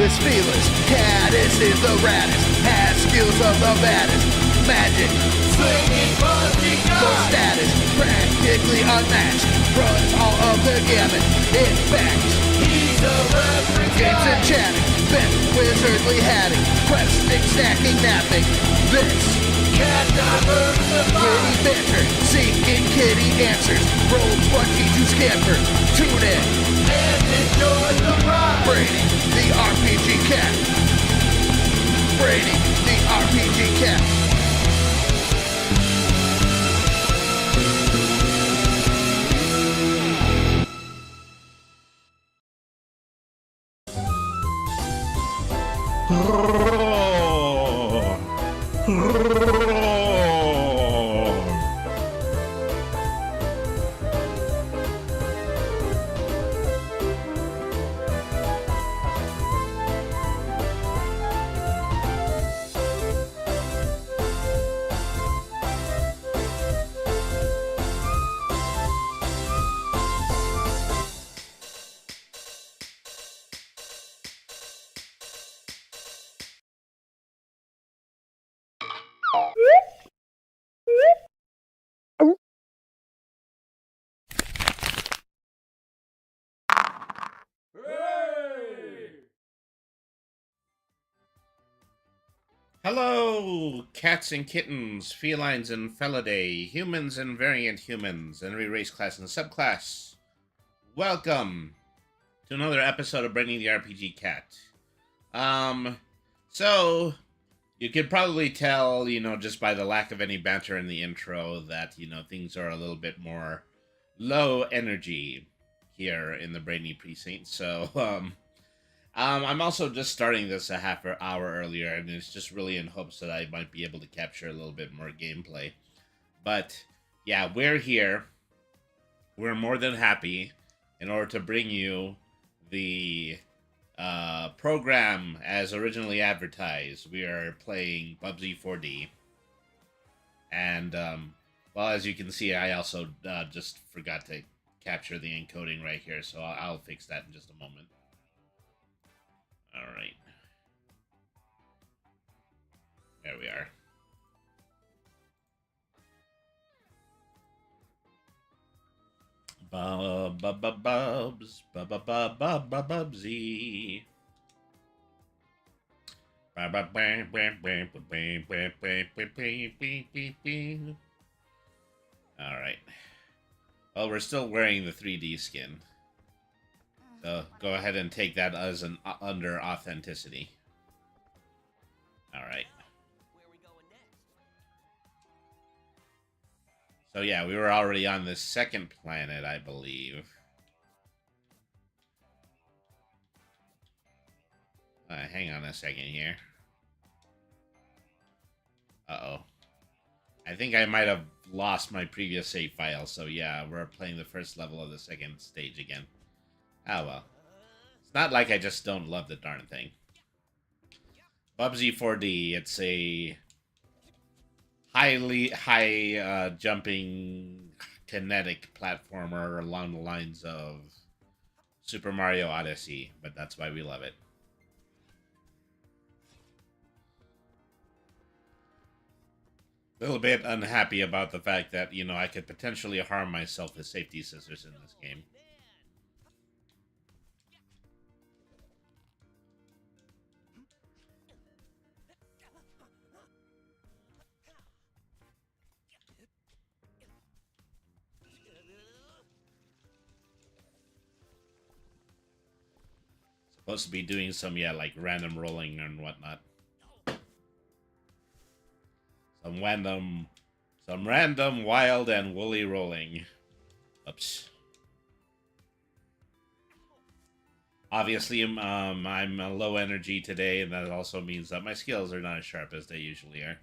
This fearless caddis is the raddest, has skills of the baddest. Magic, Swinging Bubsy no status, practically unmatched. Runs all of the gamut, in fact. He's a reference Games guy. and chatting, bent wizardly hatting, questing, stacking, napping. This Cat diversified. witty banter, seeking kitty answers. Roll 20 to scamper. Tune in, And enjoy the ride. Brady, the RPG cat. Brady, the RPG cat. Hello, cats and kittens, felines and felidae, humans and variant humans, and every race, class, and subclass. Welcome to another episode of Bringing the RPG Cat. So you could probably tell, just by the lack of any banter in the intro that, things are a little bit more low energy here in the Brainy Precinct. So, I'm also just starting this a half hour earlier, and it's just really in hopes that I might be able to capture a little bit more gameplay. But, yeah, we're here. We're more than happy in order to bring you the program as originally advertised. We are playing Bubsy 4D. And, well, as you can see, I also just forgot to capture the encoding right here, so I'll fix that in just a moment. All right. There we are. Bubsy. All right. Well, we're still wearing the 3D skin. So go ahead and take that as an under authenticity. All right. So yeah, we were already on the second planet, I believe. Hang on a second here. Uh-oh. I think I might have lost my previous save file, so yeah, we're playing the first level of the second stage again. Oh well. It's not like I just don't love the darn thing. Bubsy 4D, it's a high jumping kinetic platformer along the lines of Super Mario Odyssey, but that's why we love it. A little bit unhappy about the fact that, I could potentially harm myself with safety scissors in this game. Supposed to be doing some, like random rolling and whatnot. Some random wild and woolly rolling. Oops. Obviously, I'm low energy today, and that also means that my skills are not as sharp as they usually are.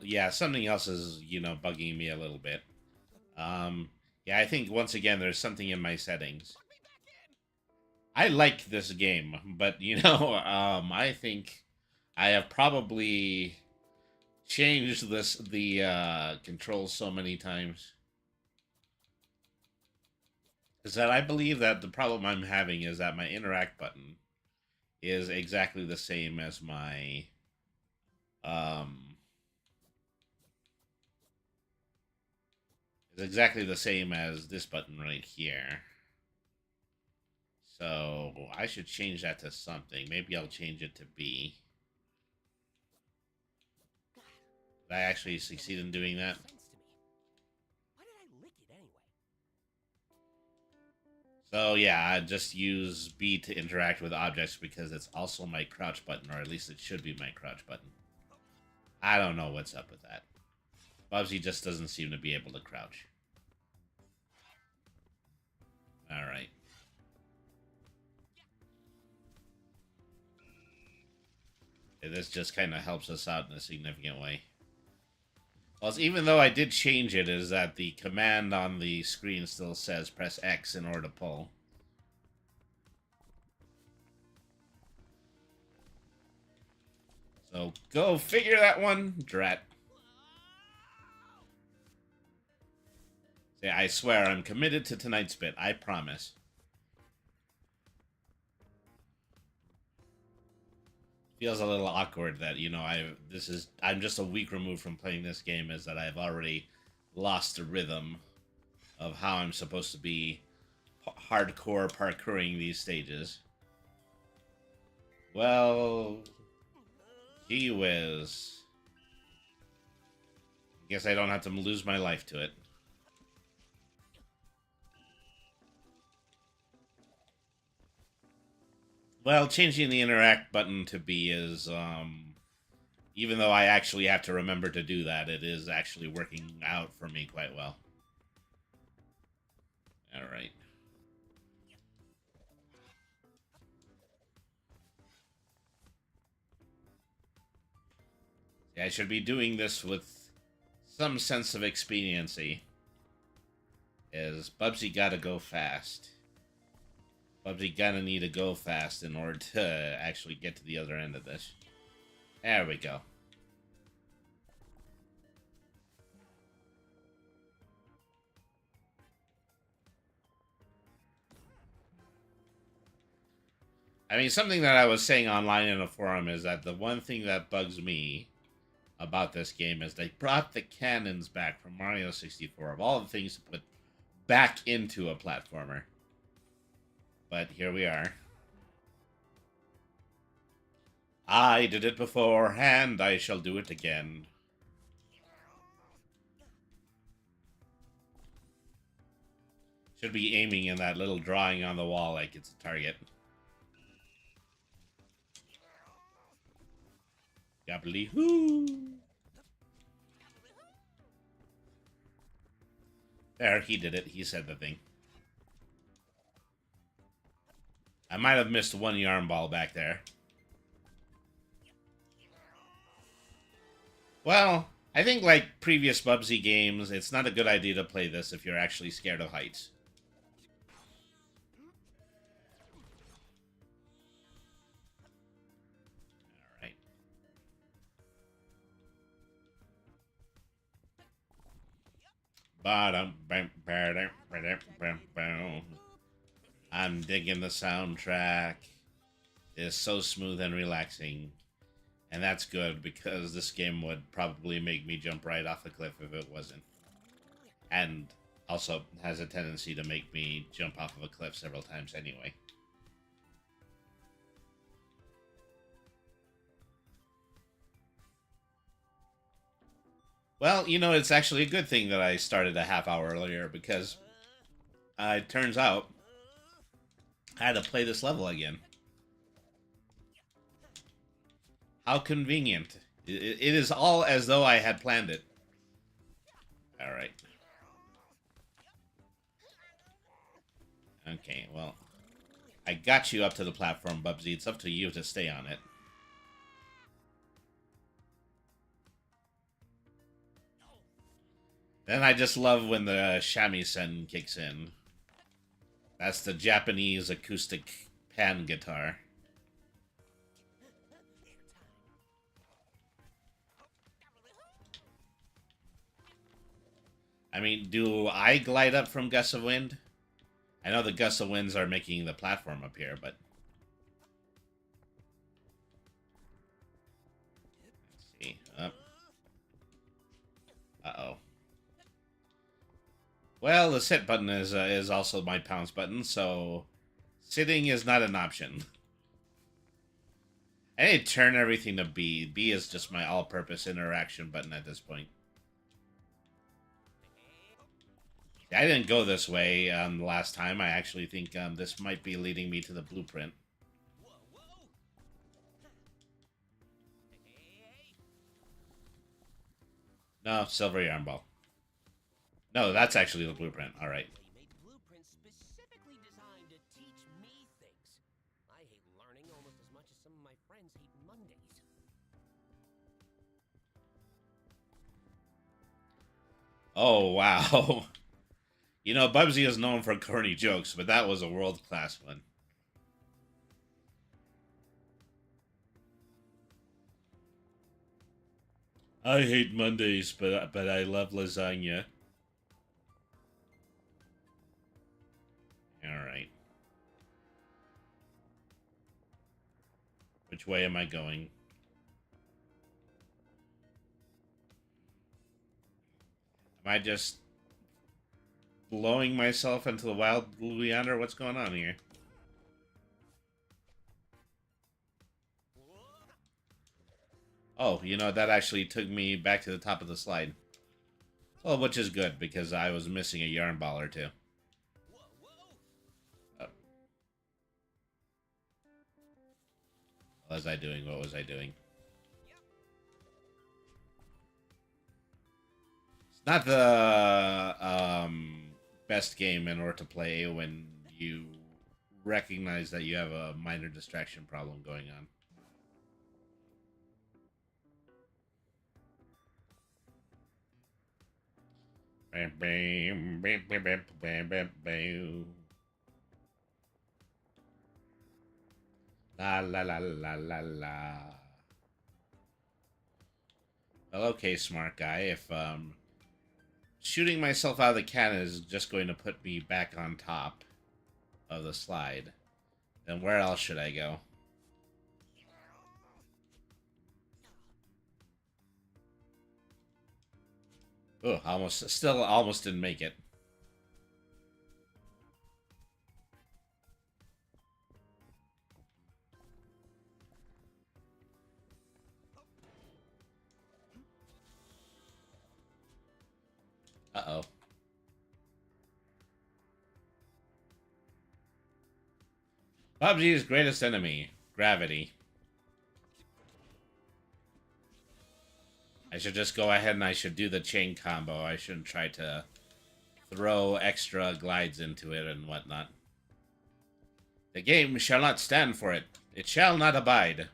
Yeah, something else is, bugging me a little bit. Yeah, I think once again there's something in my settings. I like this game, but you know, I think I have probably changed the controls so many times. Is that I believe that the problem I'm having is that my interact button is exactly the same as my um is exactly the same as this button right here. So I should change that to something. Maybe I'll change it to B. Did I actually succeed in doing that? So yeah, I just use B to interact with objects because it's also my crouch button, or at least it should be my crouch button. I don't know what's up with that. Bubsy just doesn't seem to be able to crouch. Alright. This just kind of helps us out in a significant way. Well, even though I did change it, is that the command on the screen still says press X in order to pull. So go figure that one, drat. Say, I swear I'm committed to tonight's bit. I promise. Feels a little awkward that, you know, I'm just a week removed from playing this game, is that I've already lost the rhythm of how I'm supposed to be hardcore parkouring these stages. Well, gee whiz. Guess I don't have to lose my life to it. Well, changing the interact button to B is, even though I actually have to remember to do that, it is actually working out for me quite well. Alright. Yeah, I should be doing this with some sense of expediency. Is Bubsy gotta go fast. Bubsy gonna need to go fast in order to actually get to the other end of this. There we go. I mean, something that I was saying online in a forum is that the one thing that bugs me about this game is they brought the cannons back from Mario 64, of all the things to put back into a platformer. But here we are. I did it beforehand, I shall do it again. Should be aiming in that little drawing on the wall like it's a target. Gabbly-hoo! There, he did it. He said the thing. I might have missed one yarn ball back there. Well, I think like previous Bubsy games, it's not a good idea to play this if you're actually scared of heights. Alright. I'm digging the soundtrack. It's so smooth and relaxing. And that's good, because this game would probably make me jump right off the cliff if it wasn't. And also has a tendency to make me jump off of a cliff several times anyway. Well, you know, it's actually a good thing that I started a half hour earlier, because it turns out I had to play this level again. How convenient. It is all as though I had planned it. Alright. Okay, well, I got you up to the platform, Bubsy. It's up to you to stay on it. Then I just love when the shamisen kicks in. That's the Japanese acoustic pan guitar. I mean, do I glide up from gusts of wind? I know the gusts of winds are making the platform up here, but... Let's see. Up. Uh-oh. Well, the sit button is also my pounce button, so... Sitting is not an option. I need to turn everything to B. B is just my all-purpose interaction button at this point. I didn't go this way the last time. I actually think this might be leading me to the blueprint. No, silver yarn ball. No, that's actually the blueprint. All right. Blueprints specifically designed to teach me things. I hate learning almost as much as some of my friends hate Mondays. Oh, wow. You know, Bubsy is known for corny jokes, but that was a world-class one. I hate Mondays, but I love lasagna. All right. Which way am I going? Am I just blowing myself into the wild blue yonder? What's going on here? Oh, you know, that actually took me back to the top of the slide. Well, which is good, because I was missing a yarn ball or two. Oh. What was I doing? What was I doing? It's not the best game in order to play when you recognize that you have a minor distraction problem going on. Bam, bam, bam, bam, bam, bam, bam, bam. La la la la la la. Well, okay, smart guy. If shooting myself out of the cannon is just going to put me back on top of the slide, then where else should I go? Oh, still almost didn't make it. Uh-oh. Bubsy's greatest enemy, gravity. I should just go ahead and I should do the chain combo. I shouldn't try to throw extra glides into it and whatnot. The game shall not stand for it. It shall not abide.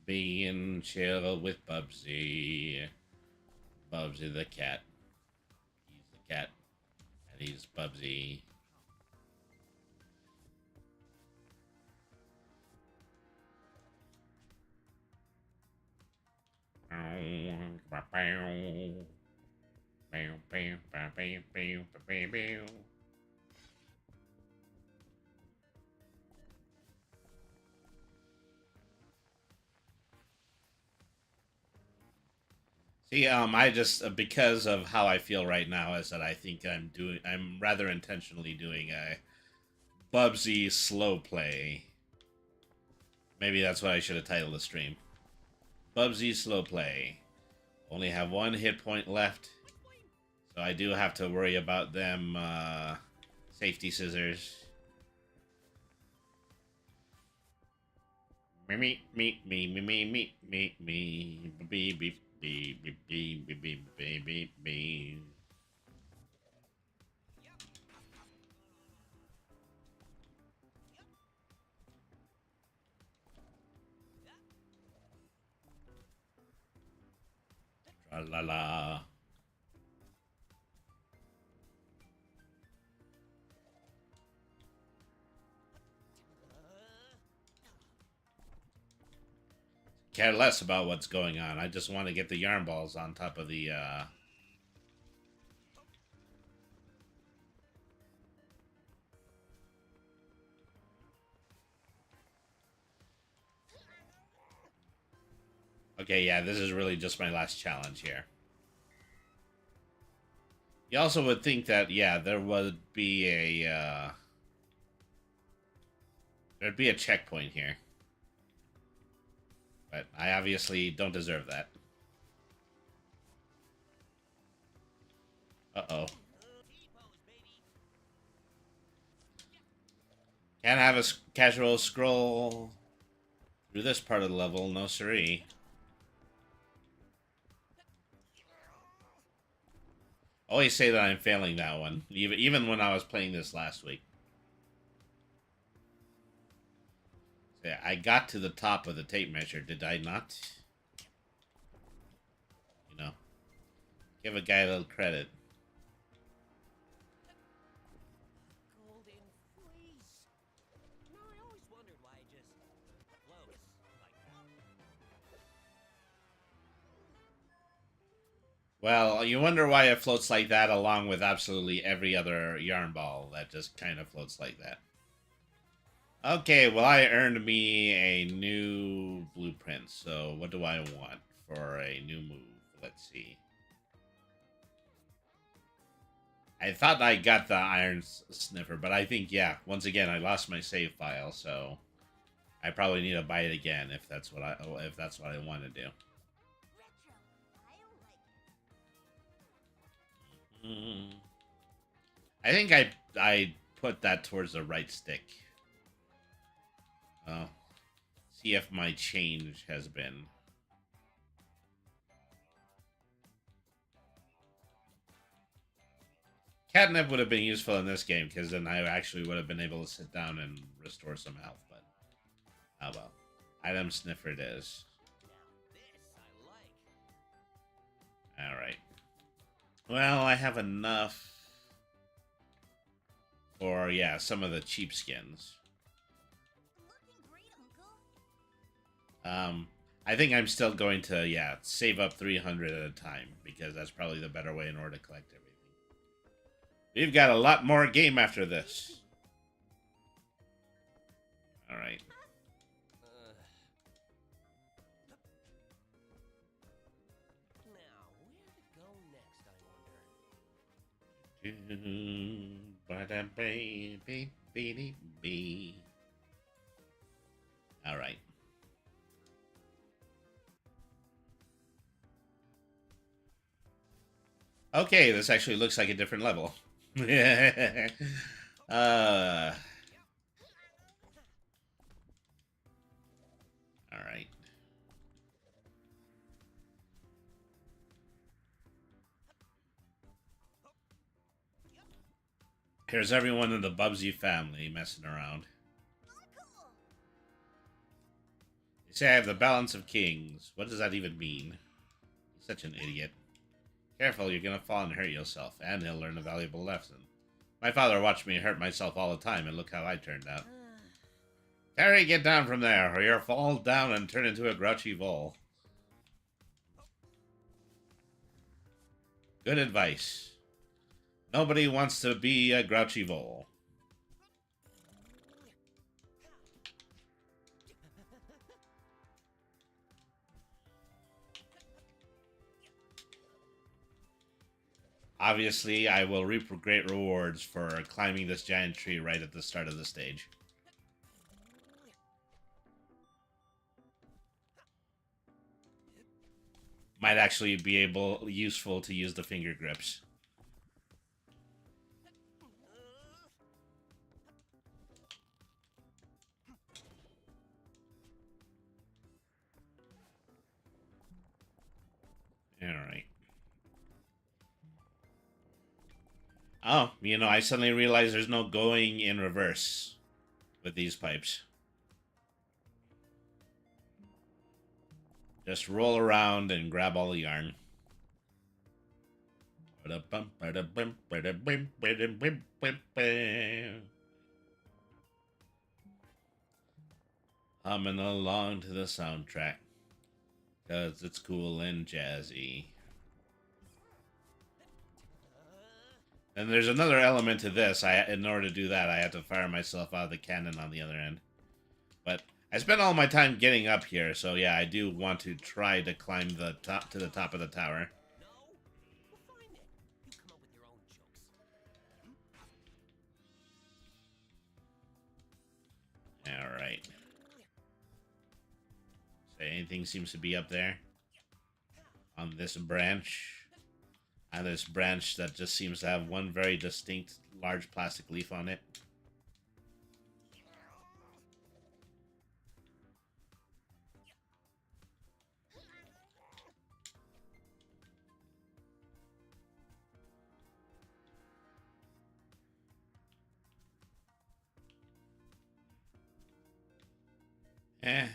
Being chill with Bubsy. Bubsy the cat. He's the cat. And he's Bubsy. See, I just because of how I feel right now is that I think I'm rather intentionally doing a Bubsy slow play. Maybe that's what I should have titled the stream. Bubsy slow play. Only have one hit point left, so I do have to worry about them safety scissors. Me, beep. Beep, beep, beep, beep, beep, beep, beep, beep. Tra la la. care less about what's going on. I just want to get the yarn balls on top of the, Okay, yeah, this is really just my last challenge here. You also would think that, yeah, there would be a, there'd be a checkpoint here. But I obviously don't deserve that. Uh-oh. Can't have a casual scroll through this part of the level, no siree. Always say that I'm failing that one, even when I was playing this last week. So yeah, I got to the top of the tape measure, did I not? You know, give a guy a little credit. Golden fleece. No, I always wondered why it just floats like that. Well, you wonder why it floats like that along with absolutely every other yarn ball that just kind of floats like that. Okay, well, I earned me a new blueprint, so what do I want for a new move? Let's see. I thought I got the iron sniffer, but I think, yeah, once again, I lost my save file, so I probably need to buy it again if that's what I want to do. I think I put that towards the right stick. See if my change has been. Catnip would have been useful in this game because then I actually would have been able to sit down and restore some health. But oh well, item sniffer it is. Now this I like. All right. Well, I have enough for, yeah, some of the cheap skins. Looking great, Uncle. I think I'm still going to, yeah, save up 300 at a time because that's probably the better way in order to collect everything. We've got a lot more game after this. All right. Now, where to go next, I wonder? All right. Okay, this actually looks like a different level. All right. Here's everyone in the Bubsy family messing around. They say I have the balance of kings. What does that even mean? He's such an idiot. Careful, you're gonna fall and hurt yourself, and he'll learn a valuable lesson. My father watched me hurt myself all the time, and look how I turned out. Harry, get down from there, or you'll fall down and turn into a grouchy vole. Good advice. Nobody wants to be a grouchy vole. Obviously, I will reap great rewards for climbing this giant tree right at the start of the stage. Might actually be useful to use the finger grips. Alright. Oh, you know, I suddenly realized there's no going in reverse with these pipes. Just roll around and grab all the yarn. Humming along to the soundtrack. Because it's cool and jazzy. And there's another element to this. In order to do that, I had to fire myself out of the cannon on the other end. But I spent all my time getting up here, so yeah, I do want to try to climb the top to the top of the tower. No? Well, fine then. You come up with your own jokes. All right. So anything seems to be up there on this branch. And this branch that just seems to have one very distinct large plastic leaf on it.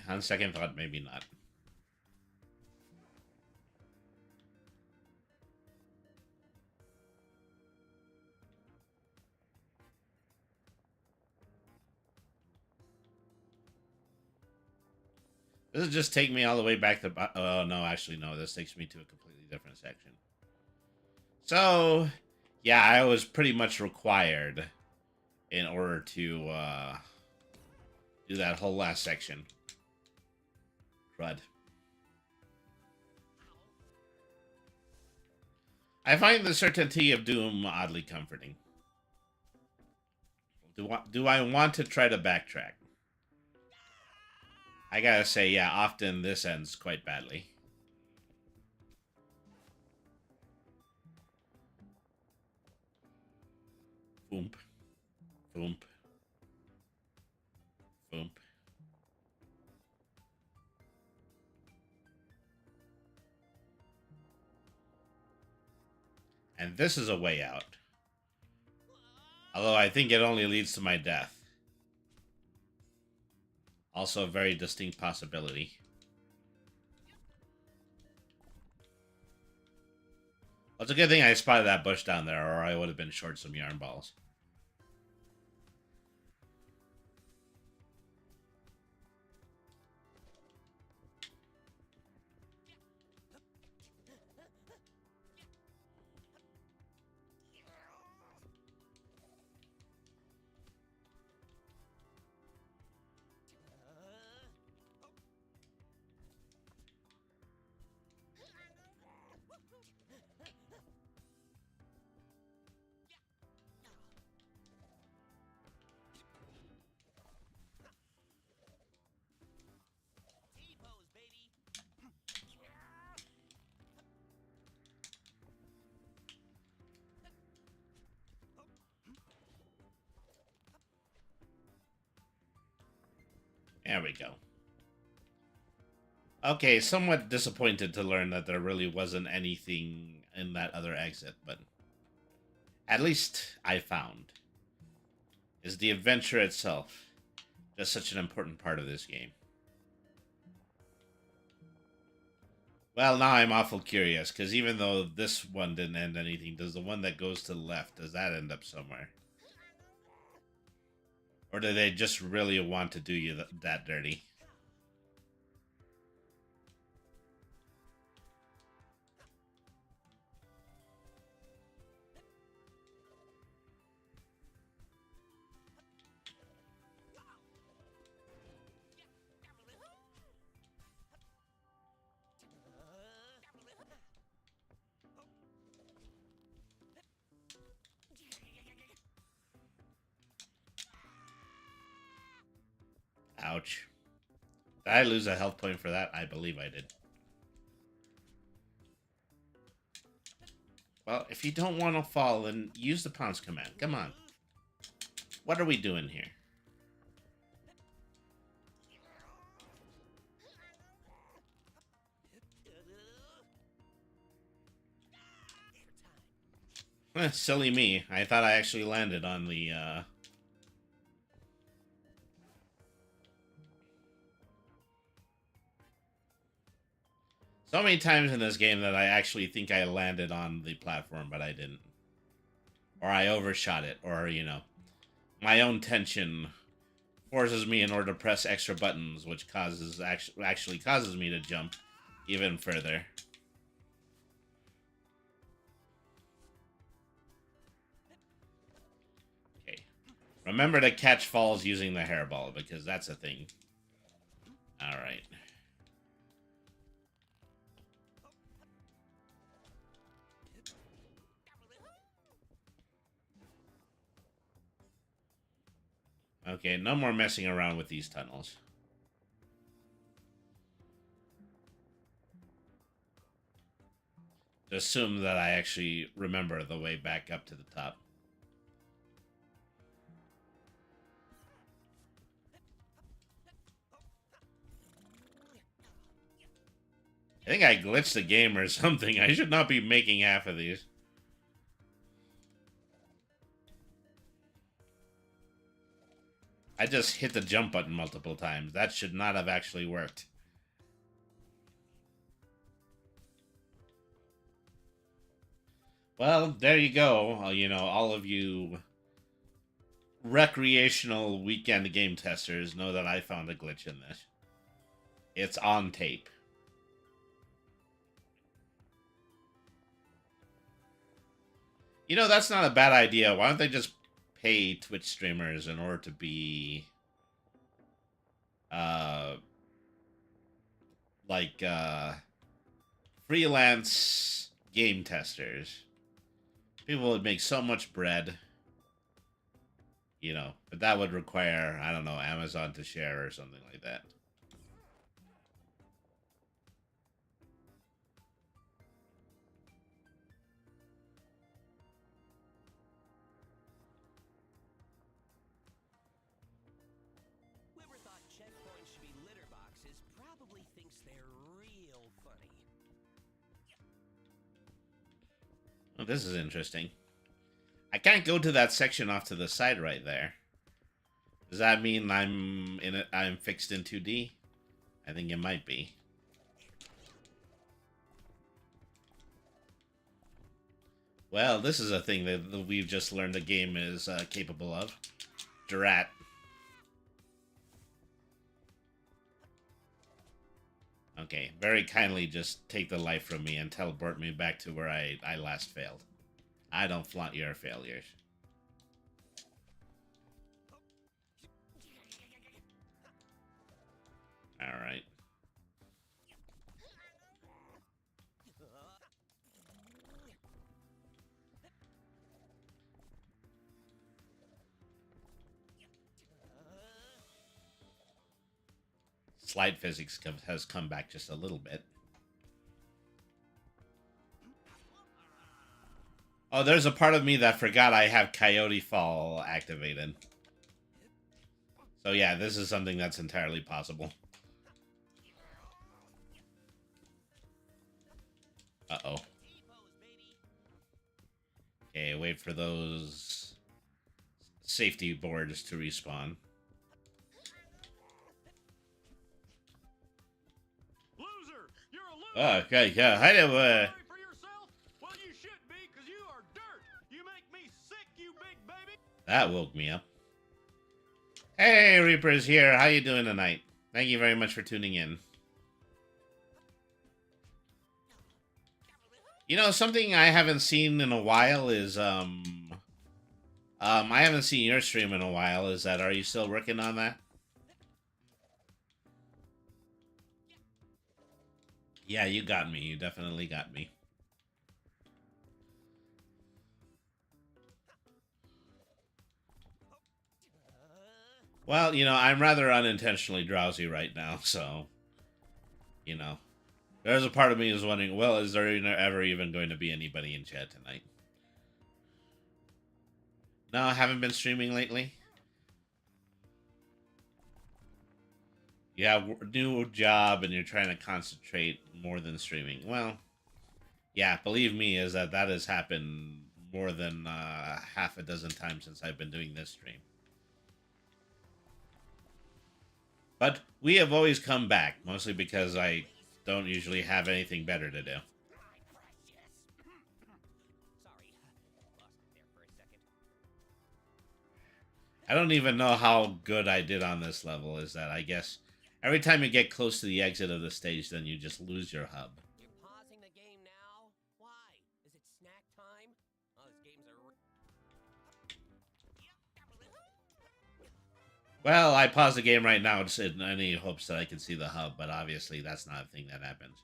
On second thought, maybe not. Does it just take me all the way back to... Oh, no, actually, no. This takes me to a completely different section. So, yeah, I was pretty much required in order to do that whole last section. Crud. I find the certainty of doom oddly comforting. Do I want to try to backtrack? I gotta say, yeah, often this ends quite badly. Boom. Boom. Boom. And this is a way out. Although I think it only leads to my death. Also a very distinct possibility. Well, it's a good thing I spotted that bush down there, or I would have been short some yarn balls. T-pose, baby. There we go. Okay, somewhat disappointed to learn that there really wasn't anything in that other exit, but at least I found. Is the adventure itself just such an important part of this game? Well, now I'm awful curious, because even though this one didn't end anything, does the one that goes to the left, does that end up somewhere? Or do they just really want to do you that dirty? Ouch. Did I lose a health point for that? I believe I did. Well, if you don't want to fall, then use the pounce command. Come on. What are we doing here? Silly me. I thought I actually landed on the, So many times in this game that I actually think I landed on the platform, but I didn't. Or I overshot it, or, you know, my own tension forces me in order to press extra buttons, which causes actually causes me to jump, even further. Okay. Remember to catch falls using the hairball, because that's a thing. Alright. Okay, no more messing around with these tunnels. Assume that I actually remember the way back up to the top. I think I glitched the game or something. I should not be making half of these. I just hit the jump button multiple times. That should not have actually worked. Well, there you go. You know, all of you recreational weekend game testers know that I found a glitch in this. It's on tape. You know, that's not a bad idea. Why don't they just pay Twitch streamers in order to be freelance game testers? People would make so much bread, you know, but that would require, I don't know, Amazon to share or something like that. Whoever thought checkpoints should be litter boxes probably thinks they're real funny. Oh, this is interesting. I can't go to that section off to the side right there. Does that mean I'm fixed in 2D? I think it might be. Well, this is a thing that we've just learned the game is capable of. Drat. Okay, very kindly just take the life from me and teleport me back to where I last failed. I don't flaunt your failures. Alright. Slide physics has come back just a little bit. Oh, there's a part of me that forgot I have Coyote Fall activated. So yeah, this is something that's entirely possible. Uh-oh. Okay, wait for those safety boards to respawn. Loser! You're a loser! Oh, okay, yeah, I know, Sorry for yourself? Well, you should be, because you are dirt! You make me sick, you big baby! that woke me up. Hey, Reaper's here. How you doing tonight? Thank you very much for tuning in. You know, something I haven't seen in a while is, I haven't seen your stream in a while. Is that, are you still working on that? Yeah, you got me. You definitely got me. Well, you know, I'm rather unintentionally drowsy right now, so, you know. There's a part of me who's wondering, well, is there ever even going to be anybody in chat tonight? No, I haven't been streaming lately. You have a new job and you're trying to concentrate more than streaming. Well, yeah, believe me, is that has happened more than half a dozen times since I've been doing this stream. But we have always come back, mostly because I don't usually have anything better to do. Sorry, lost it there for a second. I don't even know how good I did on this level. Is that, I guess, Every time you get close to the exit of the stage, then you just lose your hub. You're pausing the game now? Why? Is it snack time? Oh, these games are... Well, I paused the game right now just in any hopes that I can see the hub, but obviously that's not a thing that happens.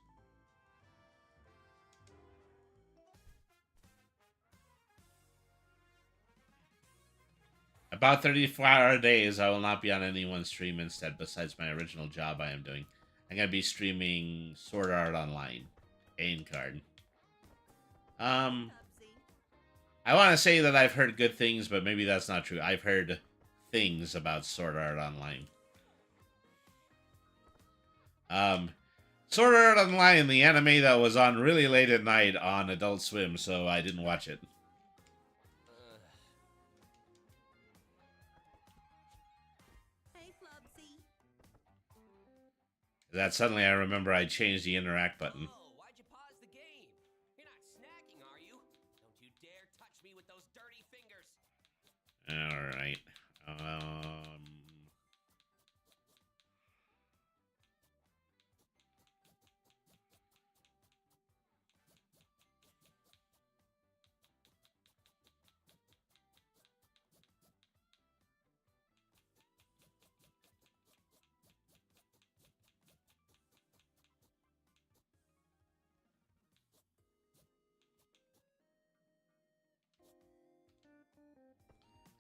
About 34 days, I will not be on anyone's stream instead, besides my original job I am doing. I'm going to be streaming Sword Art Online. Game card. Bubsy. I want to say that I've heard good things, but maybe that's not true. I've heard things about Sword Art Online. Sword Art Online, the anime that was on really late at night on Adult Swim, so I didn't watch it. Hey, Bubsy. That suddenly I remember I changed the interact button. Oh, why'd you pause the game? You're not snacking, are you? Don't you dare touch me with those dirty fingers. Alright.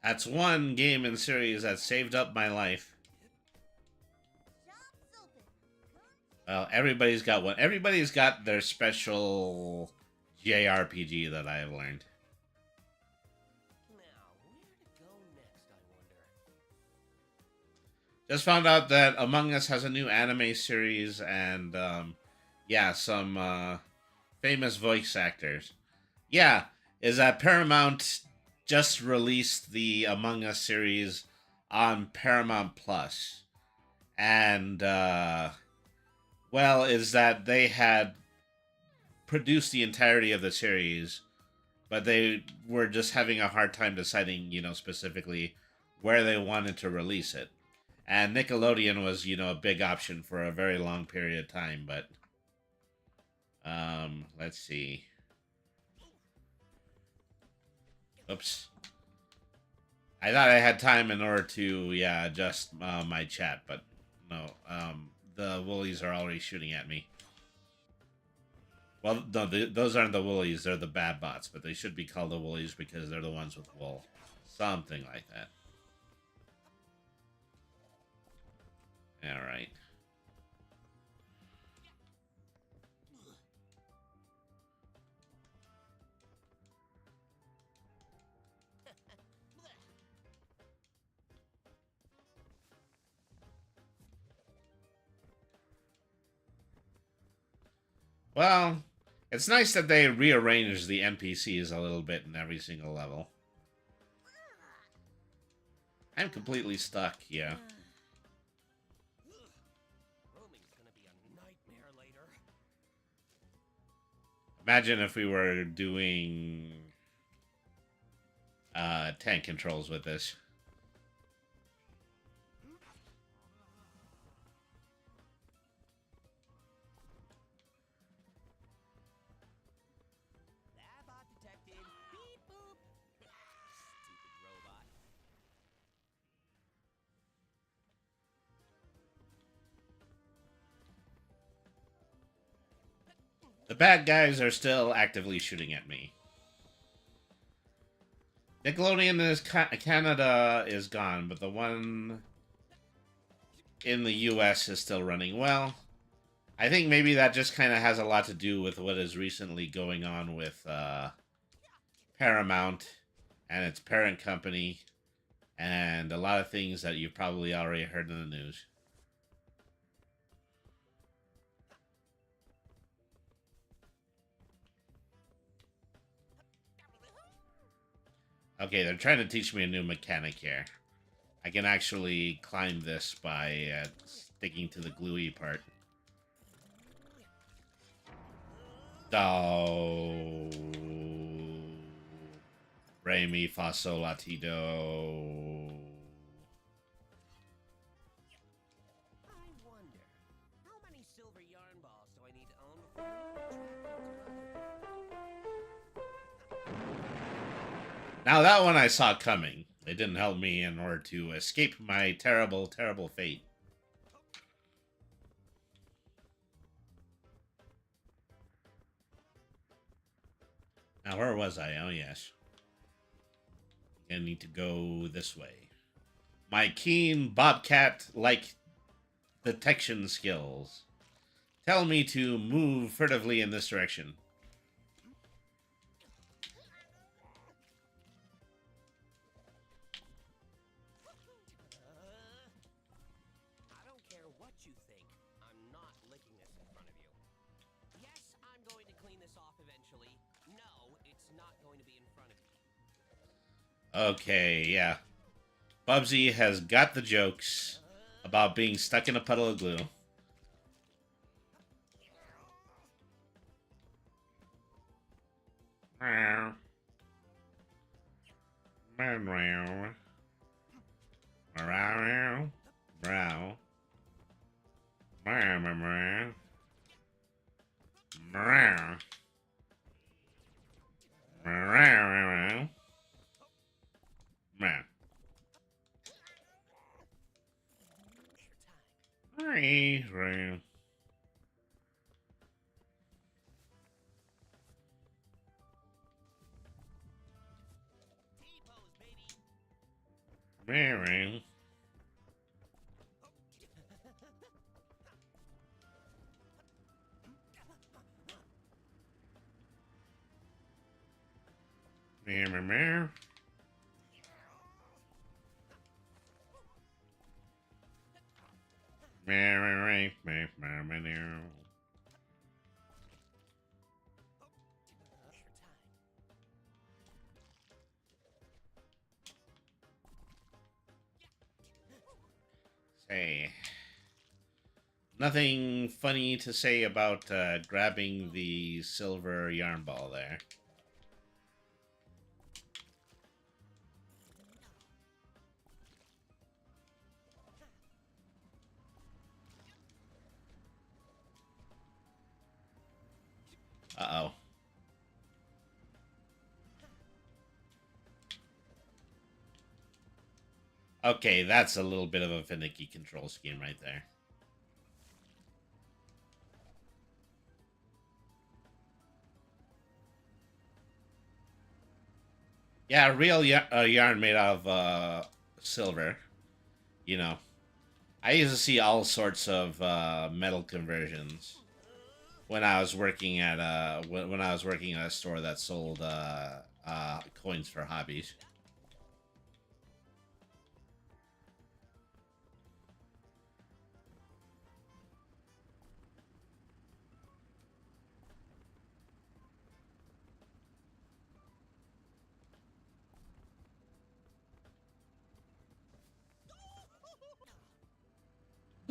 That's one game and series that saved up my life. Shop's open. Come Well, everybody's got one. Everybody's got their special JRPG that I have learned. Now, where to go next, I wonder? Just found out that Among Us has a new anime series and, yeah, some famous voice actors. Yeah, is that Paramount just released the Among Us series on Paramount Plus. And, well, is that they had produced the entirety of the series, but they were just having a hard time deciding, you know, specifically where they wanted to release it. And Nickelodeon was, you know, a big option for a very long period of time, but, let's see. Oops. I thought I had time in order to, yeah, adjust my chat, but no. The woolies are already shooting at me. Well, no, those aren't the woolies. They're the bad bots, but they should be called the woolies because they're the ones with wool. Something like that. All right. Well, it's nice that they rearranged the NPCs a little bit in every single level. I'm completely stuck, yeah. Roaming's gonna be a nightmare later. Imagine if we were doing tank controls with this. Lab bot detected. Beep boop. Stupid robot. The bad guys are still actively shooting at me. Nickelodeon is Canada is gone, but the one in the US is still running. Well, I think maybe that just kind of has a lot to do with what is recently going on with Paramount and its parent company, and a lot of things that you've probably already heard in the news. Okay, they're trying to teach me a new mechanic here. I can actually climb this by sticking to the gluey part. Do. Re mi fa sol la ti do. I wonder Now that one I saw coming. It didn't help me in order to escape my terrible, terrible fate. Now, where was I? Oh, yes. I need to go this way. My keen Bobcat-like detection skills tell me to move furtively in this direction. I don't care what you think. I'm not licking this in front of you. Yes, I'm going to clean this off eventually. No, it's not going to be in front of you. Okay, yeah. Bubsy has got the jokes about being stuck in a puddle of glue. Meow. Meow. Meow. Meow. Meow. Meow. Meow. Meow. Meow. Meow. Meow. T-pose, baby. Meow. Meow. Meow. Meow. Meow. Meow. Meow. Meow. Say, nothing funny to say about grabbing the silver yarn ball there. Uh-oh. Okay, that's a little bit of a finicky control scheme right there. Yeah, real yarn made out of silver. You know, I used to see all sorts of metal conversions when I was working at when I was working at a store that sold coins for hobbies.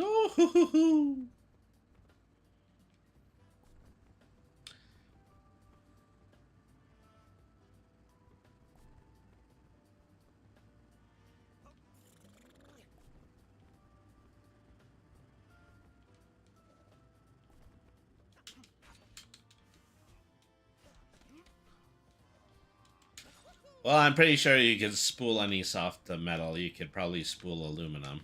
Ooh. Well, I'm pretty sure you could spool any soft metal. You could probably spool aluminum.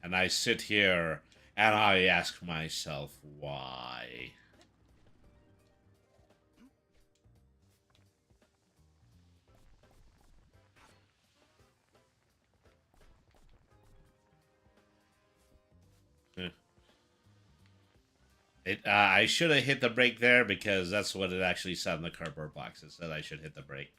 And I sit here and I ask myself, why? I should have hit the brake there because that's what it actually said in the cardboard box. It said I should hit the brake.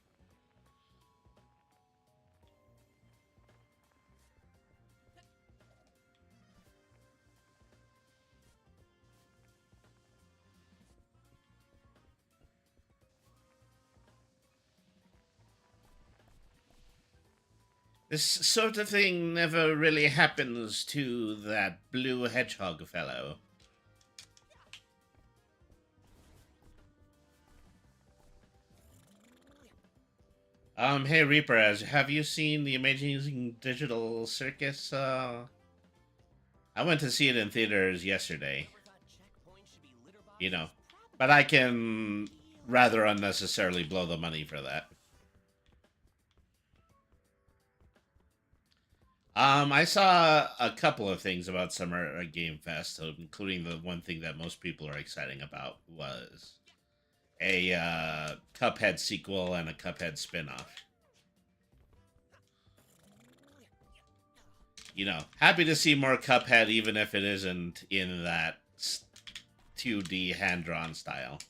This sort of thing never really happens to that blue hedgehog fellow. Hey Reaper, have you seen the Amazing Digital Circus? I went to see it in theaters yesterday. Never got checked you know. But I can rather unnecessarily blow the money for that. I saw a couple of things about Summer Game Fest, including the one thing that most people are excited about was a Cuphead sequel and a Cuphead spin-off. You know, happy to see more Cuphead, even if it isn't in that 2D hand-drawn style.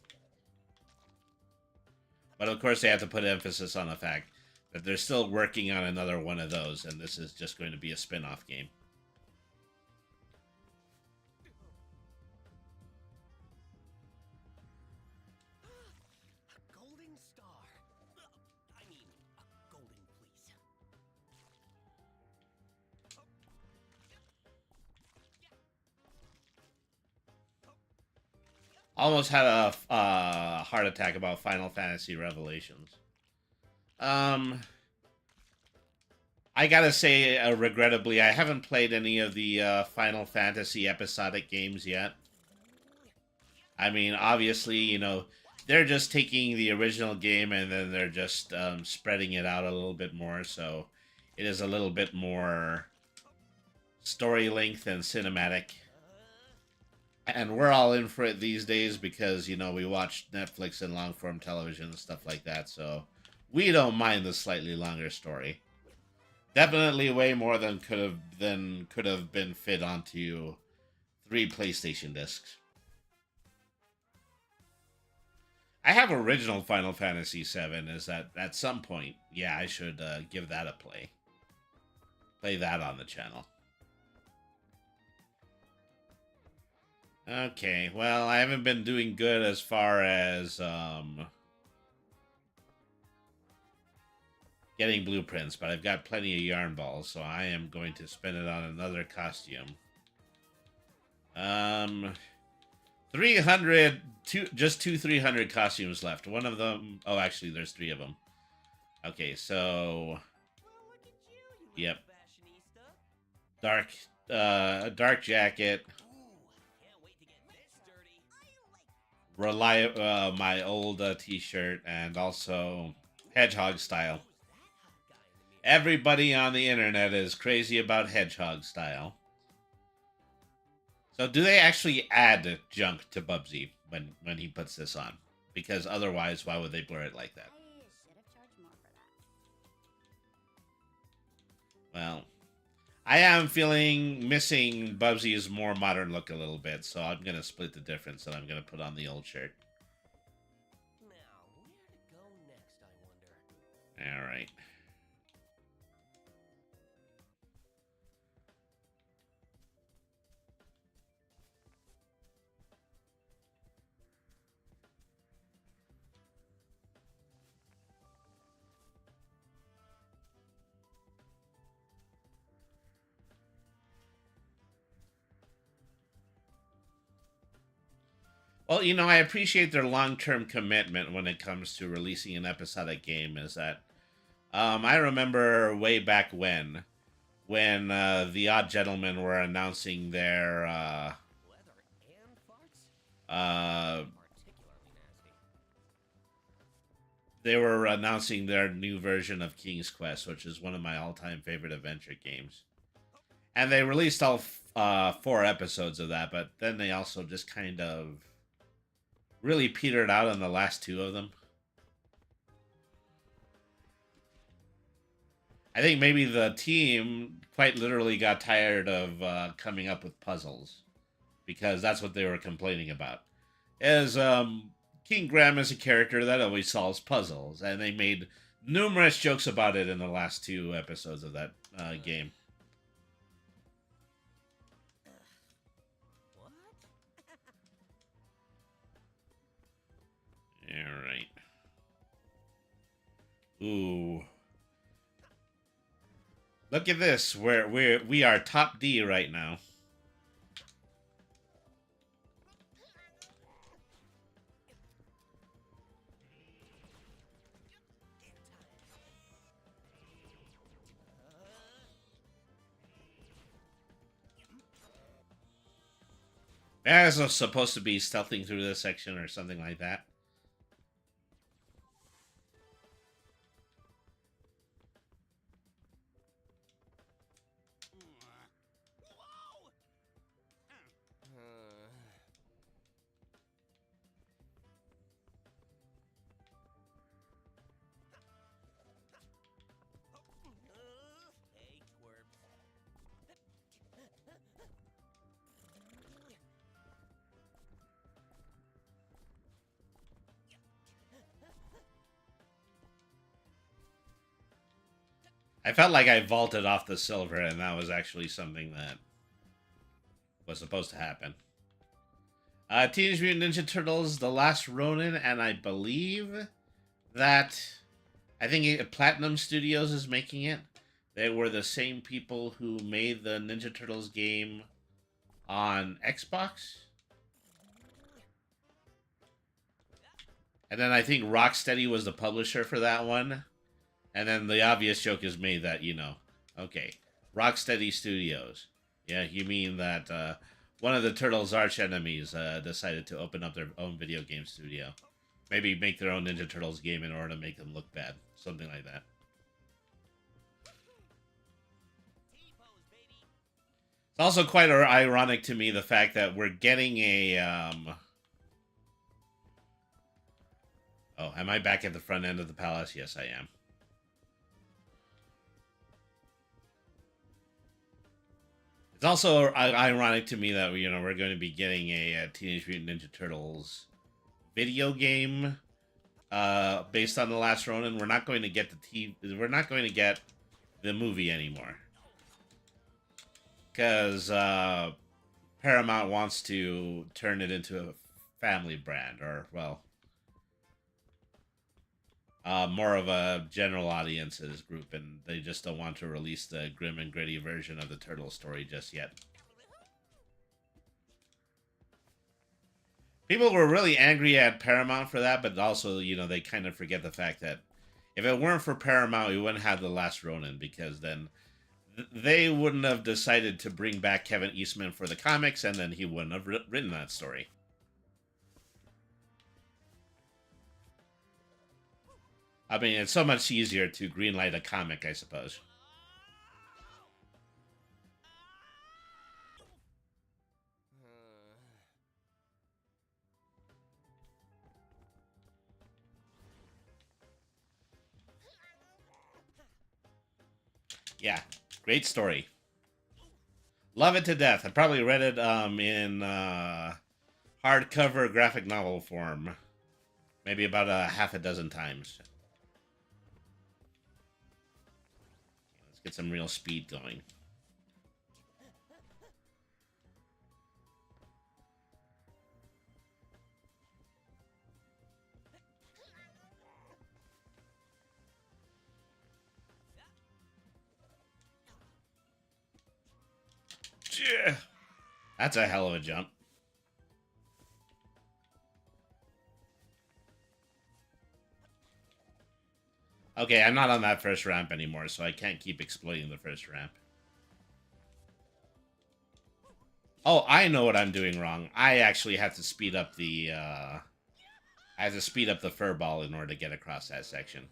But of course, they have to put emphasis on the fact that they're still working on another one of those, and this is just going to be a spin-off game. A golden star. I mean, a golden please. Almost had a heart attack about Final Fantasy Revelations. I gotta say, regrettably, I haven't played any of the Final Fantasy episodic games yet. I mean, obviously, you know, they're just taking the original game and then they're just spreading it out a little bit more, so it is a little bit more story length and cinematic. And we're all in for it these days because, you know, we watch Netflix and long-form television and stuff like that, so we don't mind the slightly longer story. Definitely way more than could have been fit onto 3 PlayStation discs. I have original Final Fantasy VII. Is that at some point, yeah, I should give that a play. Play that on the channel. Okay, well, I haven't been doing good as far as getting blueprints, but I've got plenty of yarn balls, so I am going to spend it on another costume. 300, just 300 costumes left. One of them, oh, actually, there's 3 of them. Okay, so, yep. Dark jacket. My old t-shirt, and also hedgehog style. Everybody on the internet is crazy about hedgehog style. So do they actually add junk to Bubsy when he puts this on? Because otherwise, why would they blur it like that? I should have charged more for that. Well, I am feeling missing Bubsy's more modern look a little bit, so I'm going to split the difference and I'm going to put on the old shirt. Now, where to go next, I wonder? All right. Well, you know, I appreciate their long-term commitment when it comes to releasing an episodic game. Is that I remember way back when the Odd Gentlemen were announcing their Leather and farts? uh, Particularly nasty. they were announcing their new version of King's Quest, which is one of my all-time favorite adventure games. And they released all 4 episodes of that, but then they also just kind of really petered out on the last 2 of them. I think maybe the team quite literally got tired of coming up with puzzles, because that's what they were complaining about. As King Graham is a character that always solves puzzles, and they made numerous jokes about it in the last 2 episodes of that game. What? All right. Ooh. Look at this. We are top D right now. Yeah, it's supposed to be stealthing through this section or something like that. Whoa! Hey, twerp. I felt like I vaulted off the silver, and that was actually something that was supposed to happen. Teenage Mutant Ninja Turtles: The Last Ronin, and I believe that Platinum Studios is making it. They were the same people who made the Ninja Turtles game on Xbox. And then I think Rocksteady was the publisher for that one. And then the obvious joke is made that, okay, Rocksteady Studios. Yeah, you mean that one of the Turtles' arch enemies decided to open up their own video game studio. Maybe make their own Ninja Turtles game in order to make them look bad. Something like that. It's also quite ironic to me the fact that we're getting a... Oh, am I back at the front end of the palace? Yes, I am. It's also ironic to me that we're going to be getting a Teenage Mutant Ninja Turtles video game based on The Last Ronin. We're not going to get we're not going to get the movie anymore because Paramount wants to turn it into a family brand, or well, more of a general audiences group, and they just don't want to release the grim and gritty version of the Turtle story just yet. People were really angry at Paramount for that, but also, they kind of forget the fact that if it weren't for Paramount, we wouldn't have The Last Ronin, because then they wouldn't have decided to bring back Kevin Eastman for the comics, and then he wouldn't have written that story. I mean, it's so much easier to greenlight a comic, I suppose. Yeah, great story. Love it to death. I probably read it in hardcover graphic novel form. Maybe about a half a dozen times. Let's get some real speed going. Yeah. That's a hell of a jump. Okay, I'm not on that first ramp anymore, so I can't keep exploiting the first ramp. Oh, I know what I'm doing wrong. I actually have to speed up the, I have to speed up the fur ball in order to get across that section.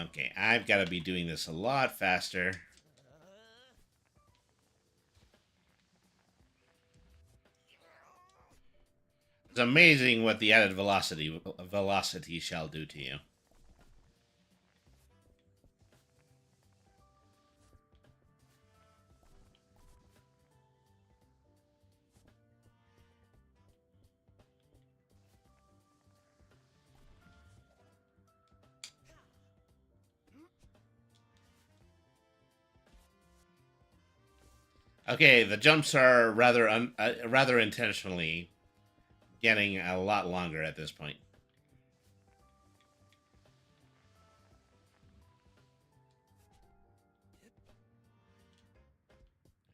Okay, I've got to be doing this a lot faster. It's amazing what the added velocity shall do to you. Okay, the jumps are rather intentionally getting a lot longer at this point.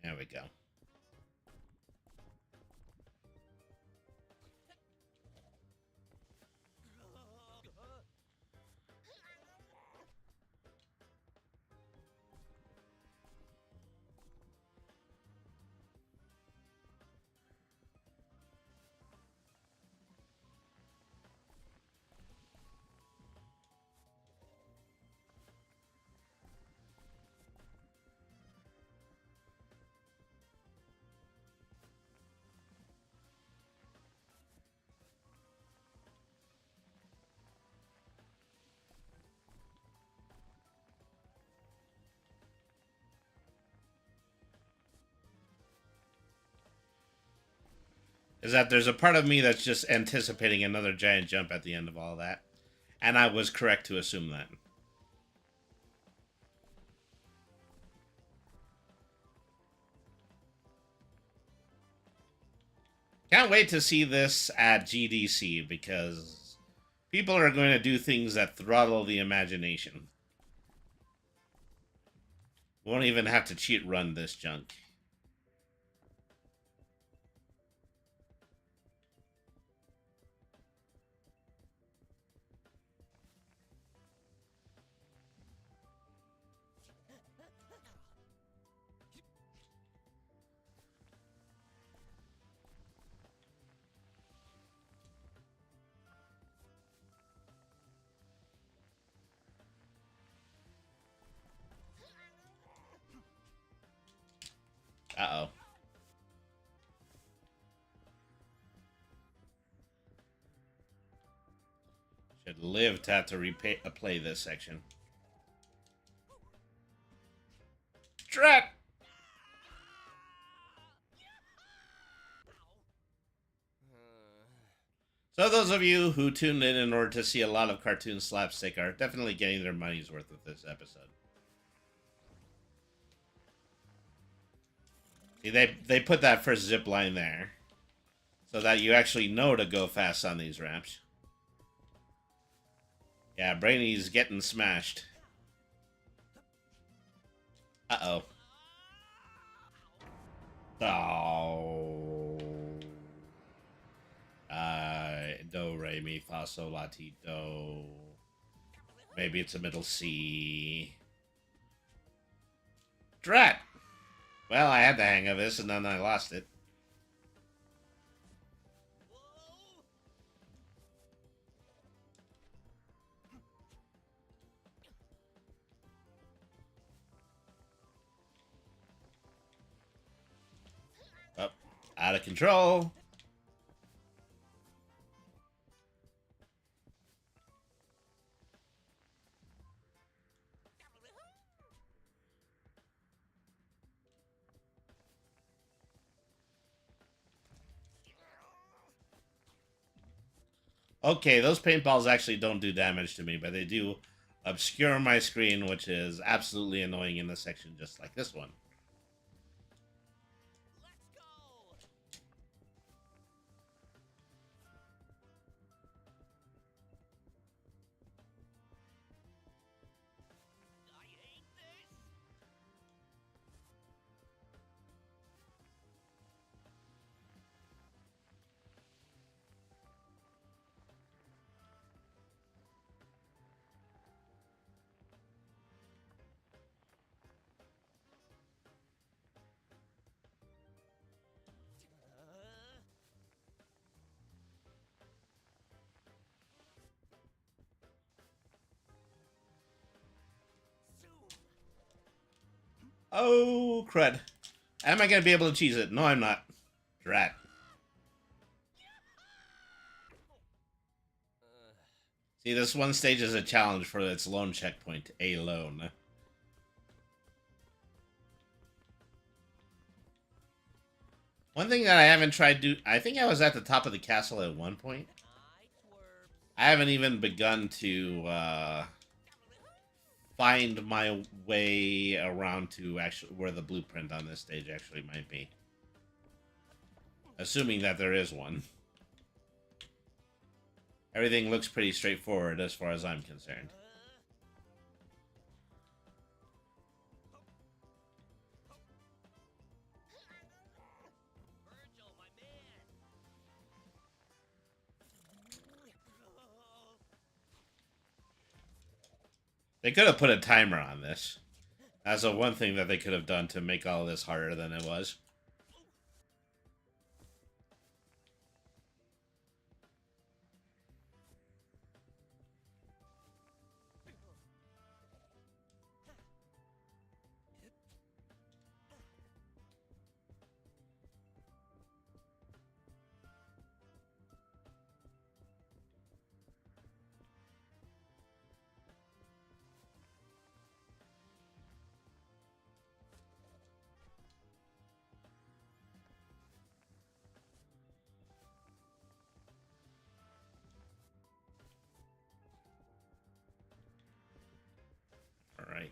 There we go. is that there's a part of me that's just anticipating another giant jump at the end of all that. And I was correct to assume that. Can't wait to see this at GDC because people are going to do things that throttle the imagination. Won't even have to cheat run this junk. Uh-oh. Should live to have to replay this section. Drat! So those of you who tuned in order to see a lot of cartoon slapstick are definitely getting their money's worth with this episode. See, they put that first zip line there so that you actually know to go fast on these ramps. Yeah, Brainy's getting smashed. Uh-oh. Oh. Do, re, mi, fa, sol, la, ti, do. Maybe it's a middle C. Drat! Well, I had the hang of this, and then I lost it. Oh, out of control. Okay, those paintballs actually don't do damage to me, but they do obscure my screen, which is absolutely annoying in a section just like this one. Oh, crud. Am I going to be able to cheese it? No, I'm not. Drat. See, this one stage is a challenge for its lone checkpoint. Alone. One thing that I haven't tried to... I think I was at the top of the castle at one point. I haven't even begun to find my way around to actually where the blueprint on this stage actually might be. Assuming that there is one. Everything looks pretty straightforward as far as I'm concerned. They could have put a timer on this. That's the one thing that they could have done to make all this harder than it was. right.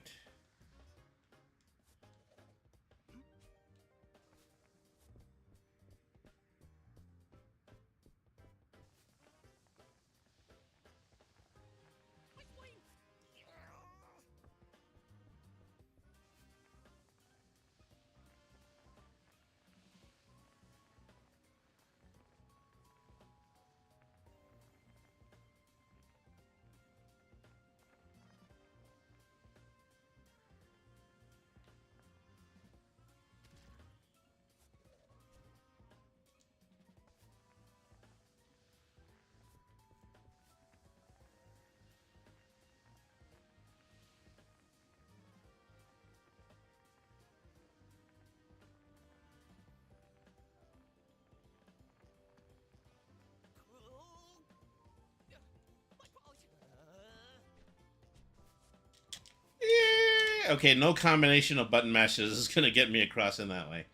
Yeah, okay, no combination of button mashes is going to get me across in that way.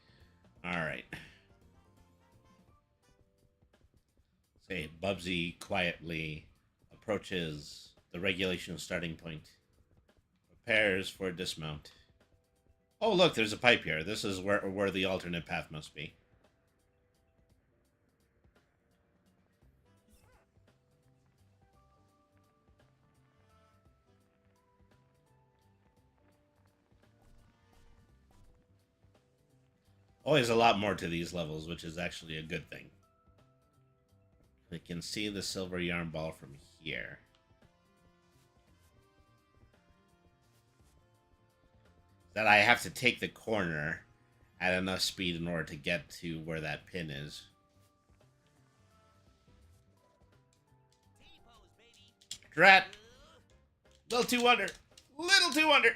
All right. Say, Bubsy quietly approaches the regulation starting point. Prepares for dismount. Oh, look, there's a pipe here. This is where the alternate path must be. Always a lot more to these levels, which is actually a good thing. We can see the silver yarn ball from here. That I have to take the corner at enough speed in order to get to where that pin is. Drat! Little too under. Little too under.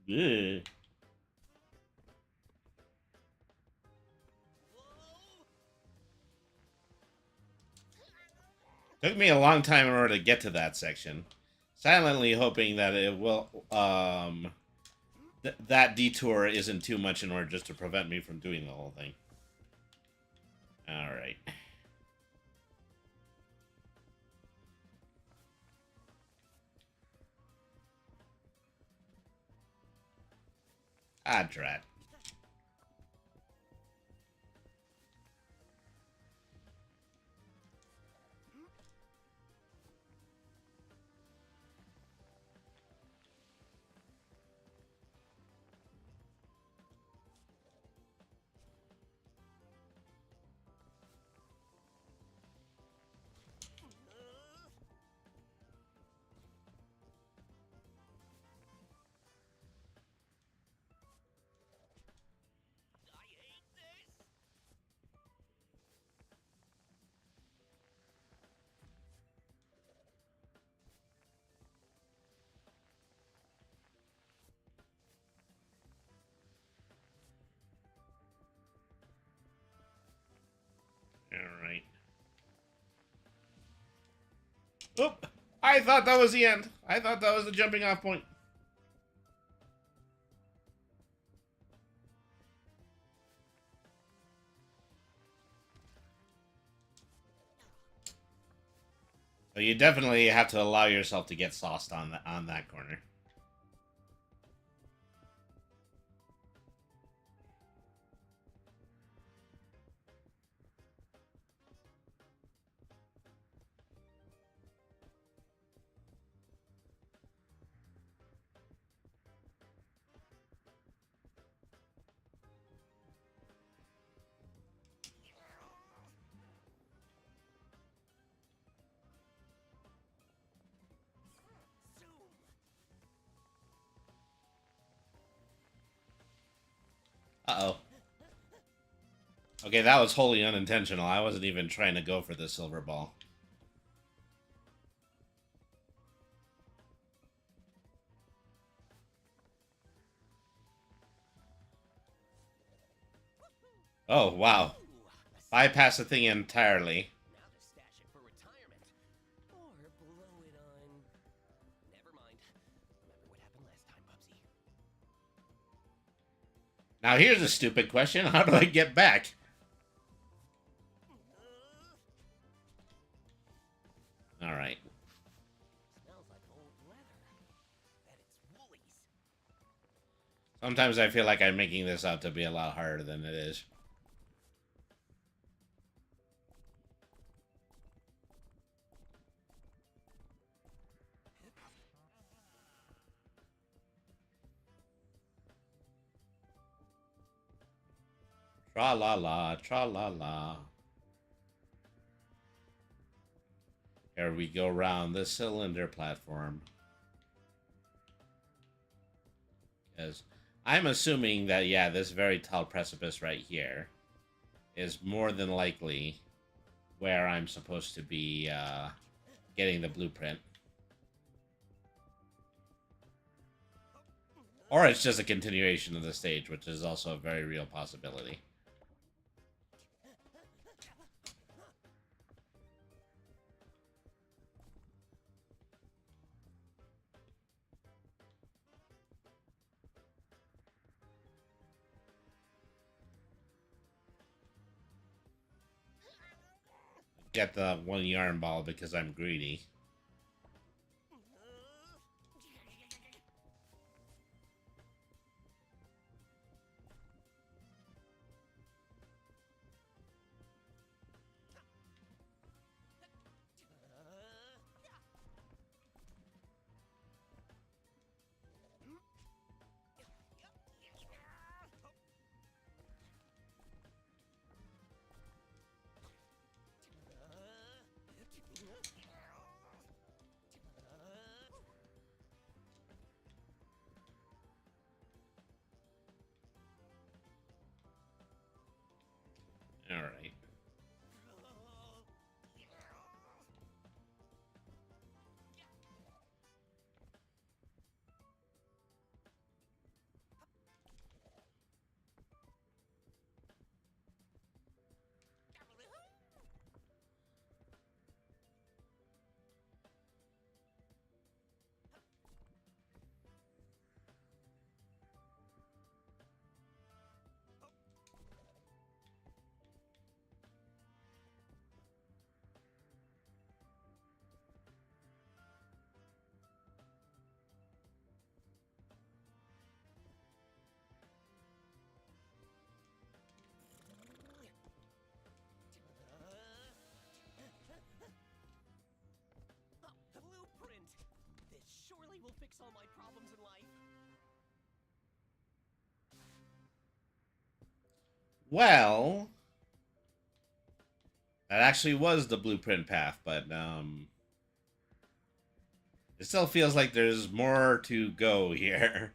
Ugh. Took me a long time in order to get to that section. Silently hoping that it will, that detour isn't too much in order just to prevent me from doing the whole thing. Alright. Ah, drat. Alright. Oop! I thought that was the end. I thought that was the jumping off point. So you definitely have to allow yourself to get sauced on that corner. Uh-oh. Okay, that was wholly unintentional. I wasn't even trying to go for the silver ball. Oh, wow. Bypass the thing entirely. Now to stash it for retirement. Or blow it on... Never mind. Remember what happened last time, Bubsy. Now here's a stupid question. How do I get back? Sometimes I feel like I'm making this out to be a lot harder than it is. Tra-la-la, tra-la-la. Here we go around the cylinder platform. Because I'm assuming that, yeah, this very tall precipice right here is more than likely where I'm supposed to be getting the blueprint. Or it's just a continuation of the stage, which is also a very real possibility. Get the one yarn ball because I'm greedy. All right. The blueprint! This surely will fix all my problems in life. Well, that actually was the blueprint path, but it still feels like there's more to go here.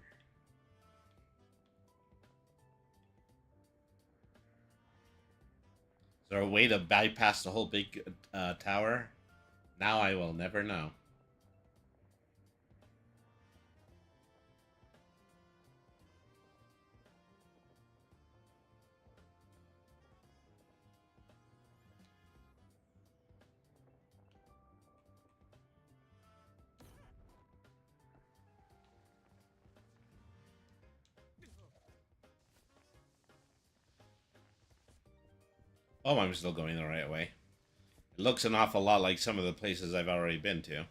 Is there a way to bypass the whole big tower? Now I will never know. Oh, I'm still going the right way. It looks an awful lot like some of the places I've already been to.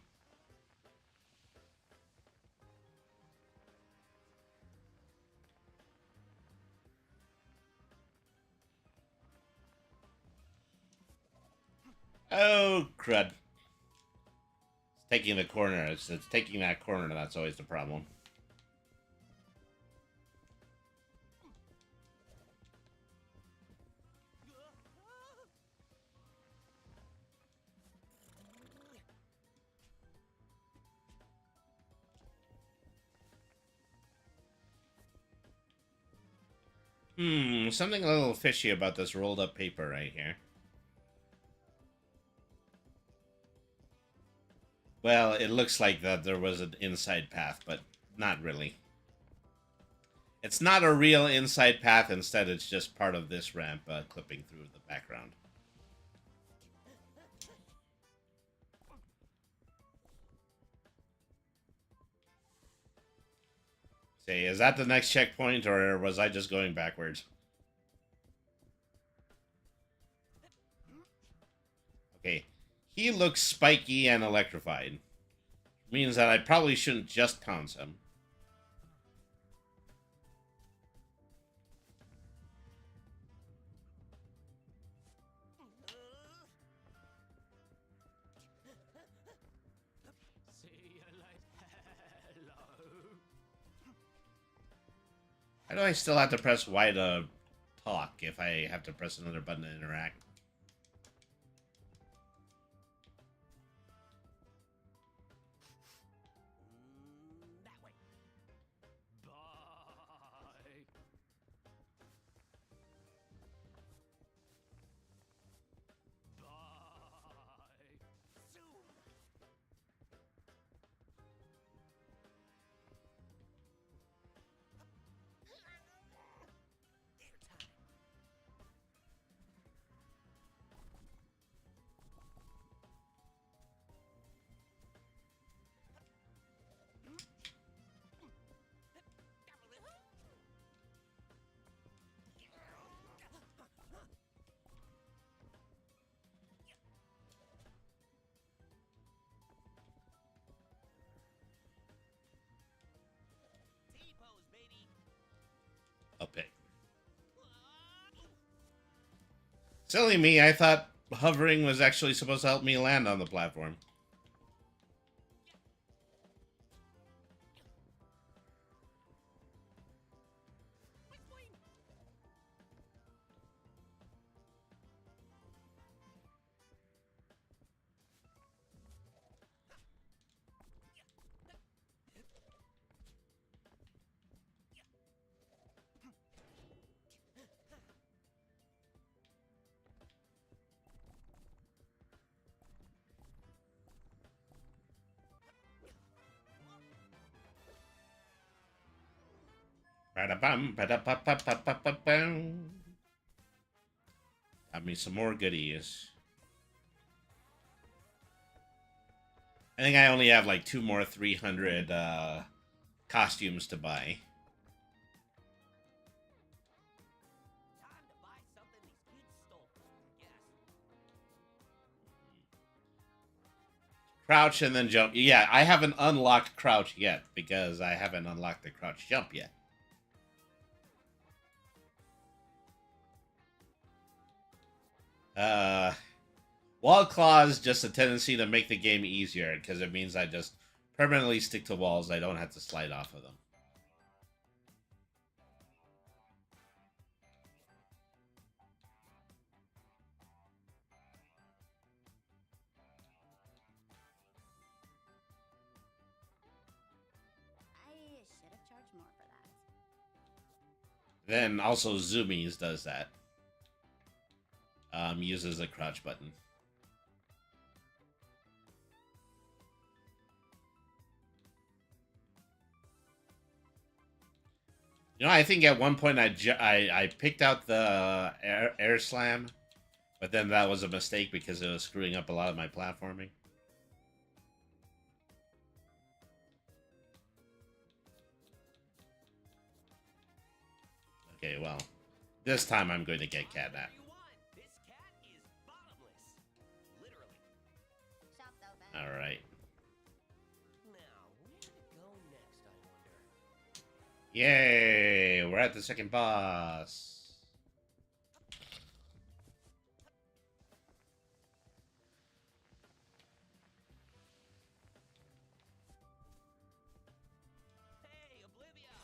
Oh, crud. It's taking the corner. It's taking that corner. That's always the problem. Something a little fishy about this rolled up paper right here. Well, it looks like that there was an inside path, but not really. It's not a real inside path. Instead, it's just part of this ramp clipping through the background. Say, is that the next checkpoint, or was I just going backwards? Okay. He looks spiky and electrified. Means that I probably shouldn't just pounce him. Why do I still have to press Y to talk if I have to press another button to interact? That way. Bye. Bye. Zoom. Airtime. T-pose, baby. I'll pick. Silly me, I thought hovering was actually supposed to help me land on the platform. Ba-da-bum, ba-da-ba-ba-ba-ba-bum. Got me some more goodies. I think I only have like 2 more 300 costumes to buy. Time to buy something these kids stole. Yes. Crouch and then jump. Yeah, I haven't unlocked crouch yet because I haven't unlocked the crouch jump yet. Wall claw is just a tendency to make the game easier because it means I just permanently stick to walls. I don't have to slide off of them. I should have charged more for that. Then also Zoomies does that. Uses a crouch button. You know, I think at one point I picked out the air slam, but then that was a mistake because it was screwing up a lot of my platforming. Okay, well, this time I'm going to get catnapped. Whatever you want. This cat is bottomless. Literally. Shop's open. All right. Now, where to go next, I wonder? Yay! We're at the second boss. Hey, Oblivia!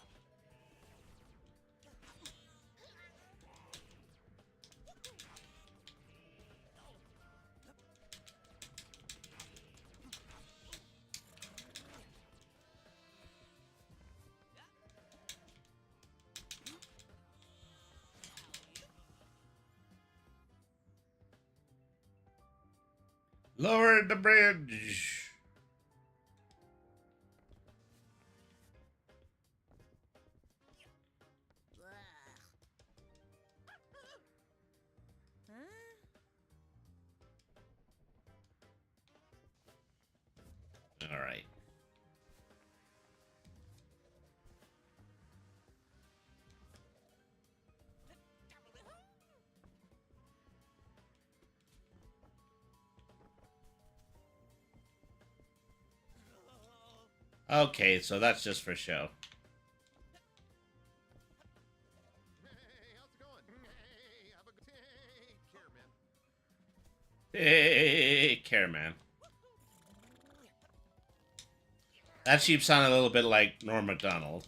Lower the bridge. All right. Okay, so that's just for show. Hey, how's it going? Hey, have a good Hey, care man. That sheep sounded a little bit like Norm Macdonald.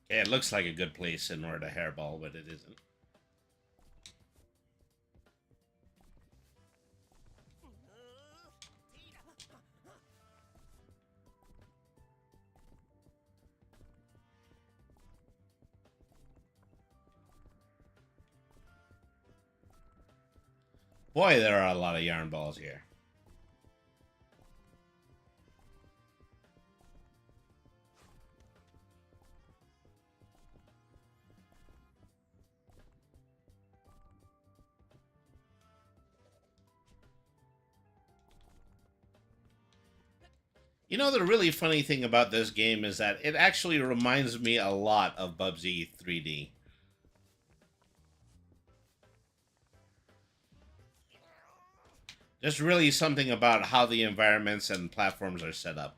Yeah, it looks like a good place in order to hairball, but it isn't. Boy, there are a lot of yarn balls here. You know, the really funny thing about this game is that it actually reminds me a lot of Bubsy 3D. Just really something about how the environments and platforms are set up.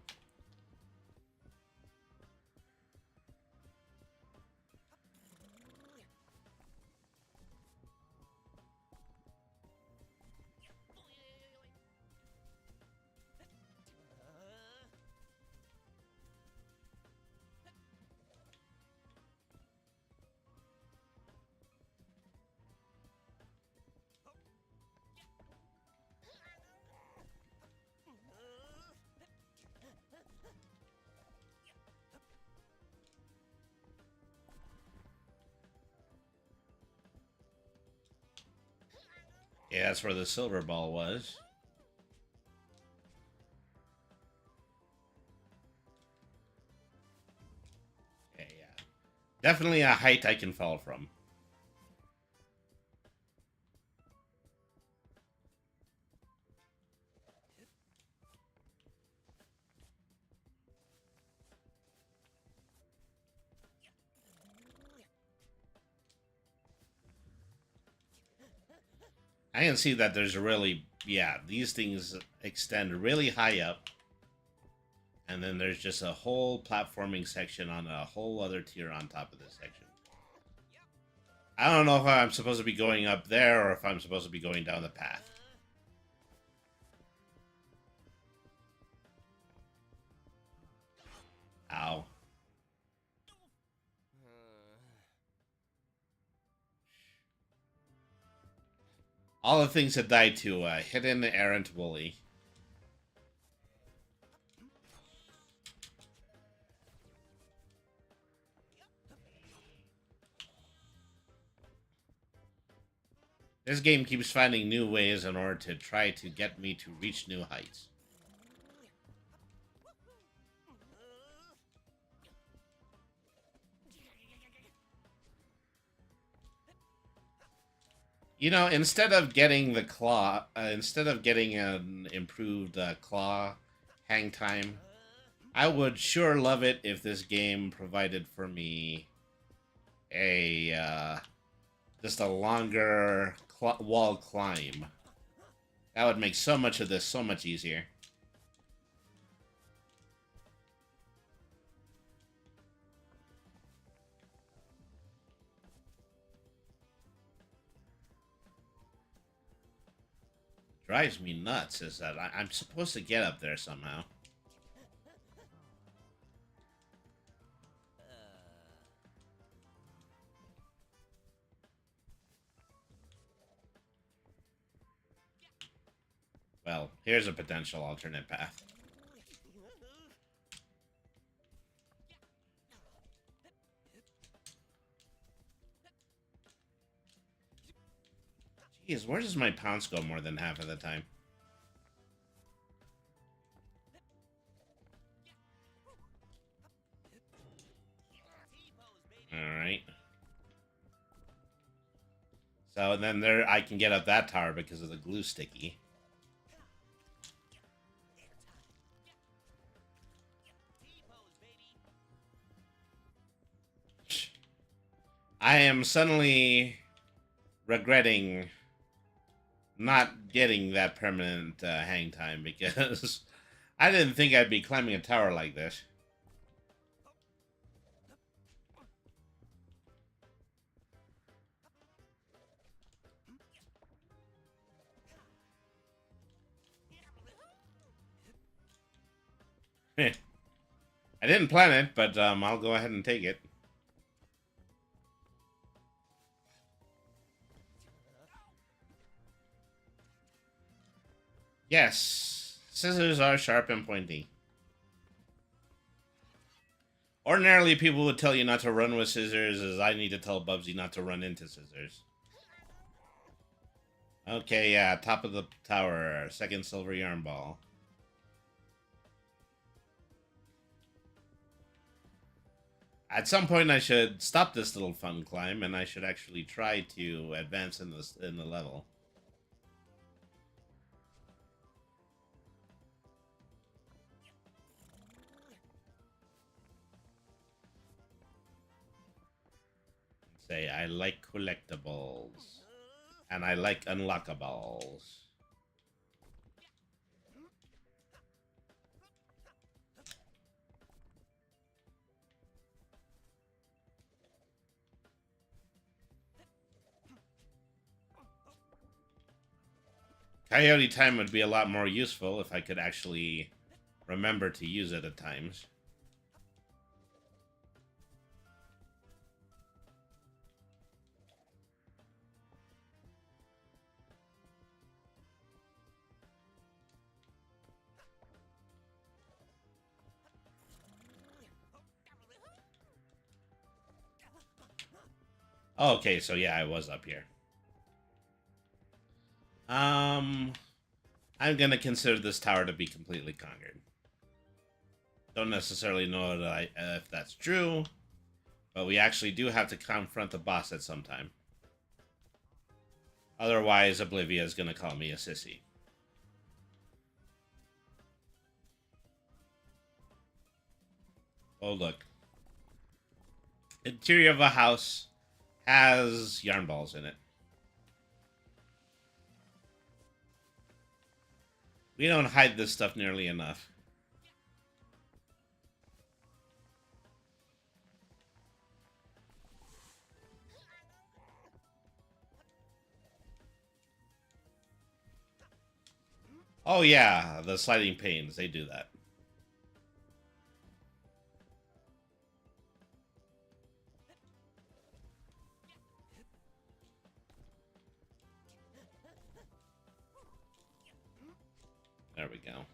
Yeah, that's where the silver ball was. Okay, yeah. Definitely a height I can fall from. I can see that there's really, yeah, these things extend really high up. And then there's just a whole platforming section on a whole other tier on top of this section. I don't know if I'm supposed to be going up there or if I'm supposed to be going down the path. Ow. All the things that died to hidden errant bully. This game keeps finding new ways in order to try to get me to reach new heights. You know, instead of getting the claw, instead of getting an improved claw hang time, I would sure love it if this game provided for me a just a longer wall climb. That would make so much of this so much easier. Drives me nuts is that I'm supposed to get up there somehow. Well, here's a potential alternate path. Jeez, where does my pounce go more than half of the time? Alright. So then there I can get up that tower because of the glue sticky. I am suddenly regretting not getting that permanent hang time because I didn't think I'd be climbing a tower like this. I didn't plan it, but I'll go ahead and take it. Yes, scissors are sharp and pointy. Ordinarily, people would tell you not to run with scissors, as I need to tell Bubsy not to run into scissors. Okay, yeah, top of the tower, second silver yarn ball. At some point, I should stop this little fun climb, and I should actually try to advance in the level. Say, I like collectibles, and I like unlockables. Coyote time would be a lot more useful if I could actually remember to use it at times. Okay, so yeah, I was up here. I'm gonna consider this tower to be completely conquered. Don't necessarily know that if that's true, but we actually do have to confront the boss at some time. Otherwise, Oblivia is gonna call me a sissy. Oh, look. Interior of a house has yarn balls in it. We don't hide this stuff nearly enough. Oh yeah, the sliding panes, they do that. There we go.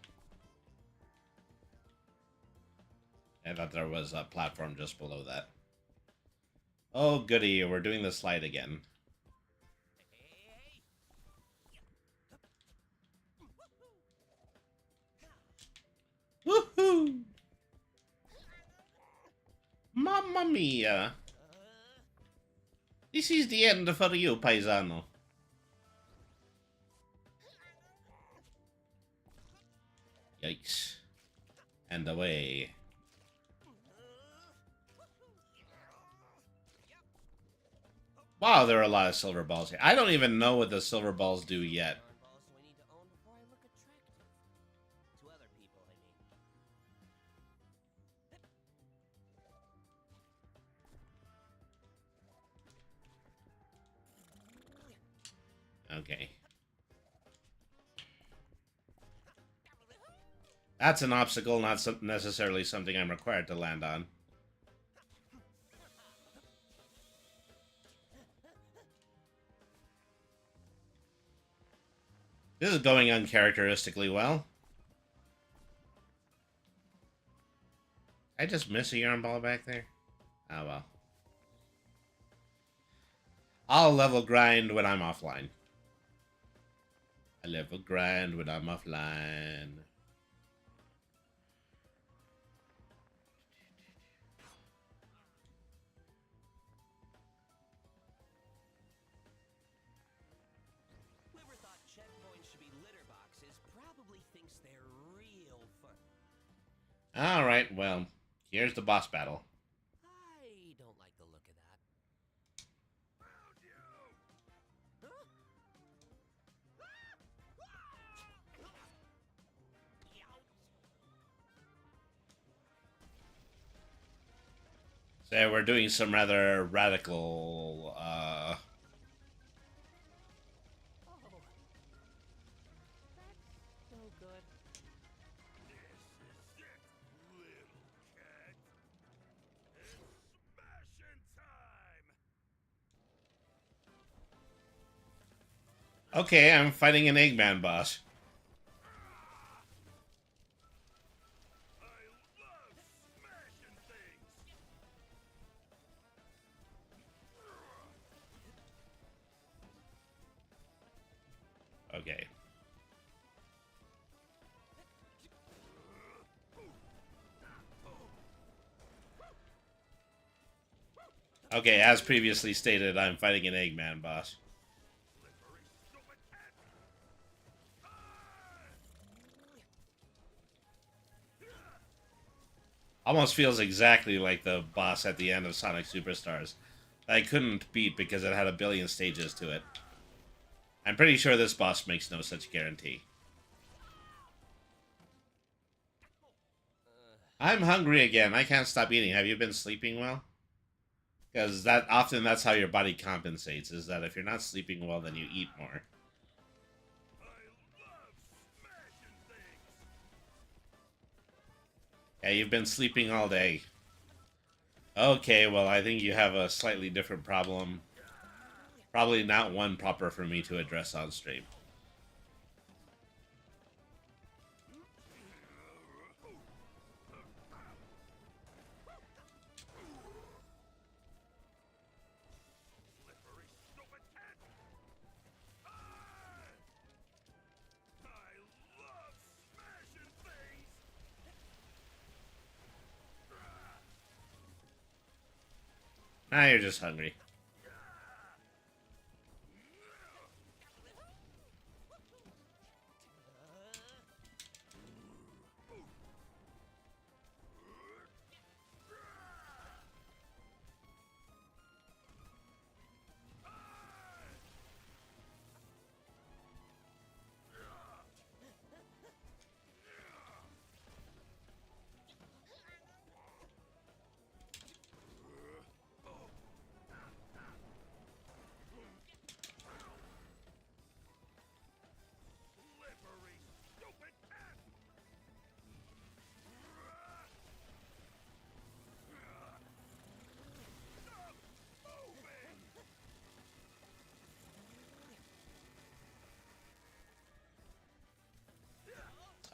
I thought there was a platform just below that. Oh goody, we're doing the slide again. Woohoo! Mamma mia! This is the end for you, paisano. Yikes. And away. Wow, there are a lot of silver balls here. I don't even know what the silver balls do yet. Okay. That's an obstacle, not necessarily something I'm required to land on. This is going uncharacteristically well. I just miss a yarn ball back there? Oh well. I'll level grind when I'm offline. I level grind when I'm offline. Whoever thought checkpoints should be litter boxes probably thinks they're real fun. Alright, well, here's the boss battle. I don't like the look of that. So we're doing some rather radical, Oh. That's no good. Okay, I'm fighting an Eggman boss. Okay. Okay, as previously stated, I'm fighting an Eggman boss. Almost feels exactly like the boss at the end of Sonic Superstars. I couldn't beat because it had a billion stages to it. I'm pretty sure this boss makes no such guarantee. I'm hungry again. I can't stop eating. Have you been sleeping well? Because that's how your body compensates, is that if you're not sleeping well, then you eat more. Yeah, you've been sleeping all day. Okay, well, I think you have a slightly different problem. Probably not one proper for me to address on stream. Now you're just hungry.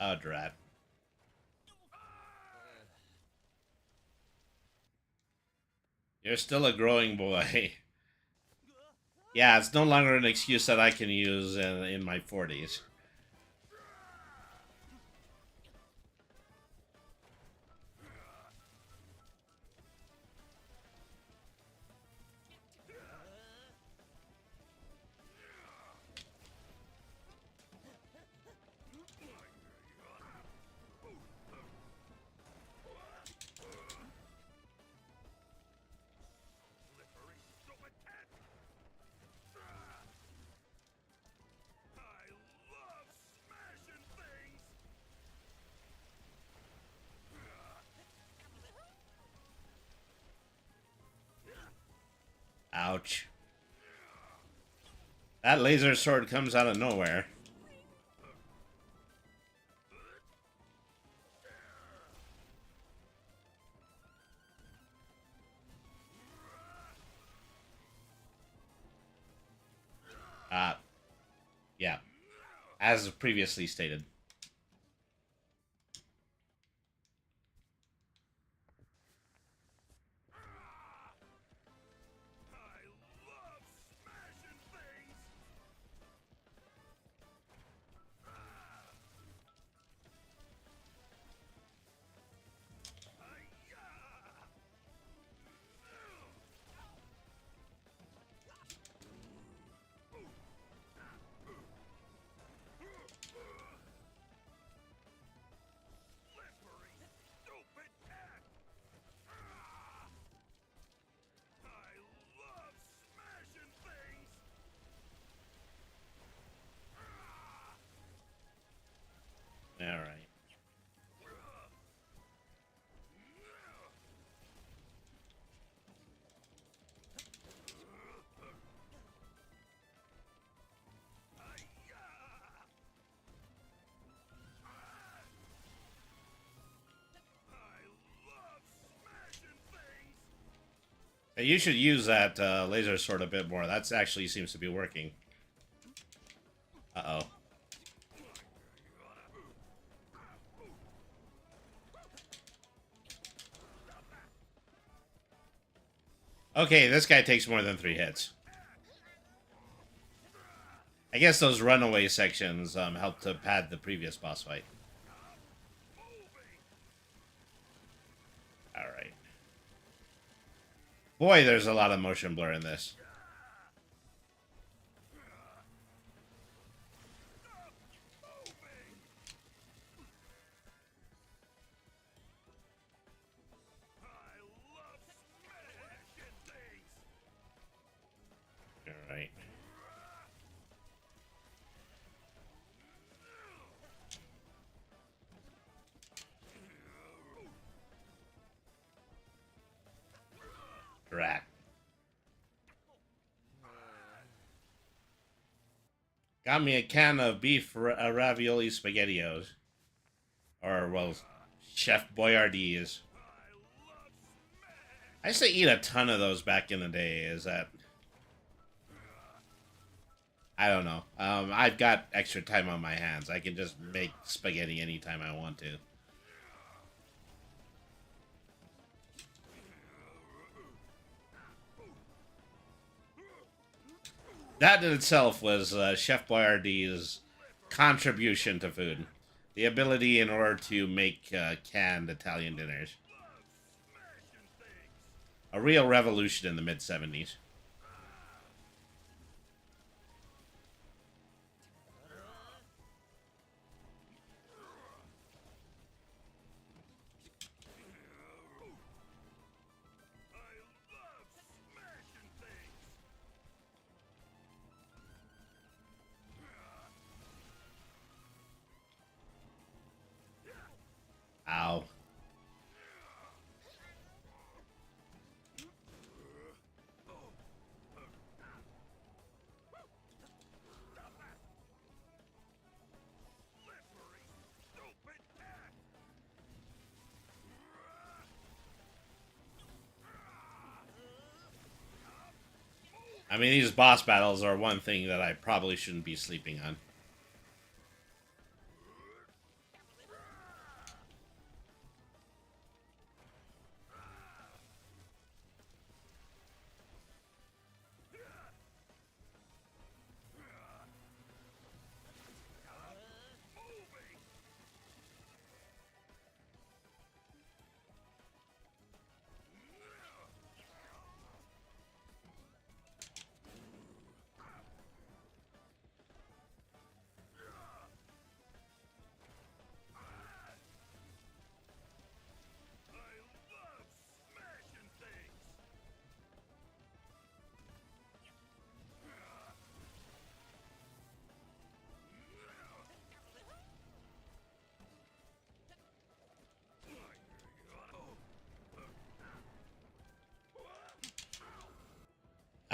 Oh, drat. You're still a growing boy. Yeah, it's no longer an excuse that I can use in my 40s. Ouch. That laser sword comes out of nowhere. Yeah. As previously stated. Alright. Hey, you should use that laser sword a bit more. That actually seems to be working. Uh-oh. Okay, this guy takes more than 3 hits. I guess those runaway sections helped to pad the previous boss fight. Alright. Boy, there's a lot of motion blur in this. Alright. Drat. Got me a can of beef ravioli spaghettios. Or, well, Chef Boyardee's. I used to eat a ton of those back in the day. Is that... I don't know. I've got extra time on my hands. I can just make spaghetti anytime I want to. That in itself was Chef Boyardee's contribution to food. The ability in order to make canned Italian dinners. A real revolution in the mid-70s. Ow. I mean, these boss battles are one thing that I probably shouldn't be sleeping on.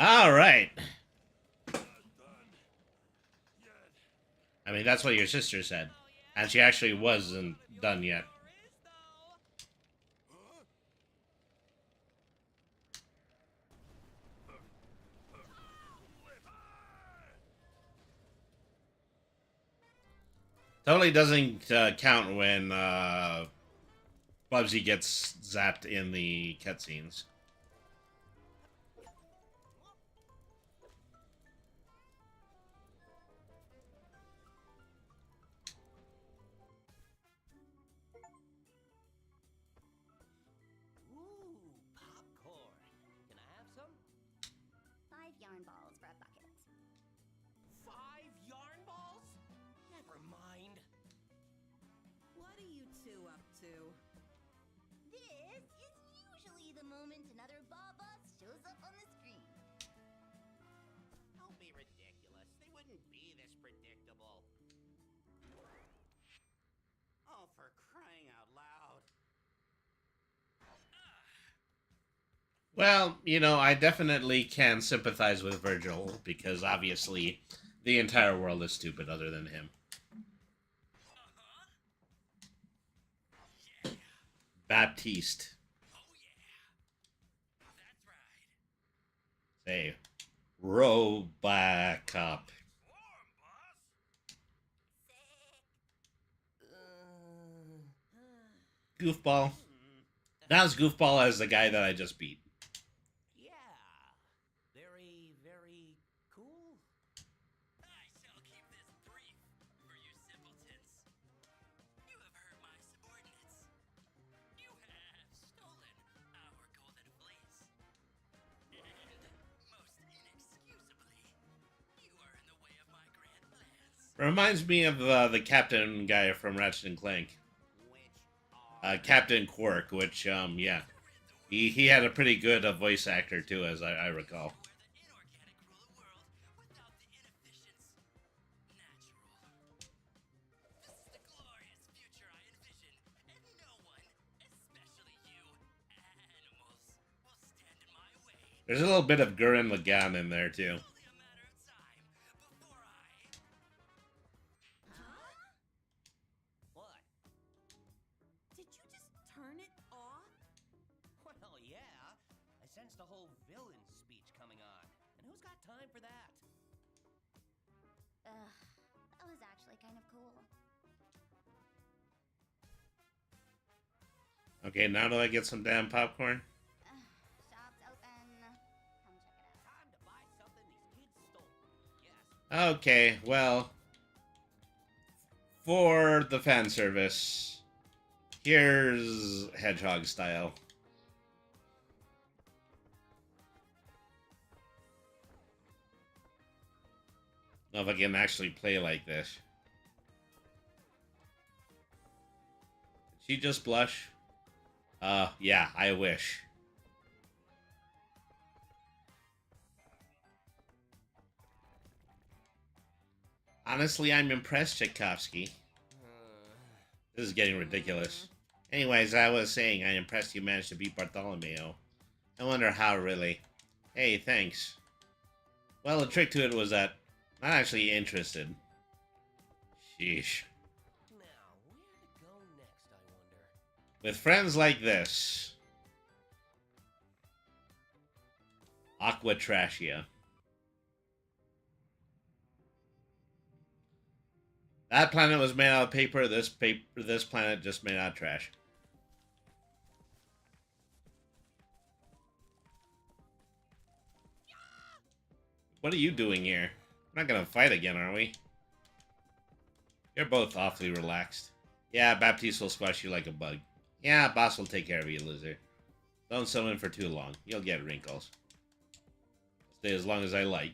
All right. I mean, that's what your sister said. And she actually wasn't done yet. Totally doesn't count when Bubsy gets zapped in the cutscenes. Ooh, popcorn. Can I have some? 5 yarn balls for a bucket. 5 yarn balls? Never mind. What are you two up to? This is usually the moment another Baba shows up on the screen. Don't be ridiculous. They wouldn't be this predictable. Oh, for crying out loud. Well, you know, I definitely can sympathize with Virgil, because obviously the entire world is stupid other than him. Baptiste. Oh, yeah. That's right. Say, Robocop. Goofball. Not as goofball as the guy that I just beat. Yeah. Very, very cool. I shall Reminds me of the captain guy from Ratchet and Clank. Which Captain Quark, which, yeah. He had a pretty good voice actor, too, as I recall. There's a little bit of Gurren Lagann in there, too. What? Did you just turn it off? Well, yeah. I sensed the whole villain speech coming on. And who's got time for that? Ugh, that was actually kind of cool. Okay, now do I get some damn popcorn? Shop's open. Come check it out. Time to buy something these kids stole. Yes. Okay, well, for the fan service, here's Hedgehog style. Know if I can actually play like this. Did she just blush? Yeah, I wish. Honestly, I'm impressed, Tchaikovsky. This is getting ridiculous. Anyways, I was saying, I'm impressed you managed to beat Bartholomew. I wonder how, really. Hey, thanks. Well, the trick to it was that I'm not actually interested. Sheesh. Now, where to go next, I wonder? With friends like this. Aqua Trashia. That planet was made out of paper. This planet just made out of trash. What are you doing here? We're not gonna fight again, are we? You're both awfully relaxed. Yeah, Baptiste will squash you like a bug. Yeah, boss will take care of you, loser. Don't summon for too long. You'll get wrinkles. Stay as long as I like.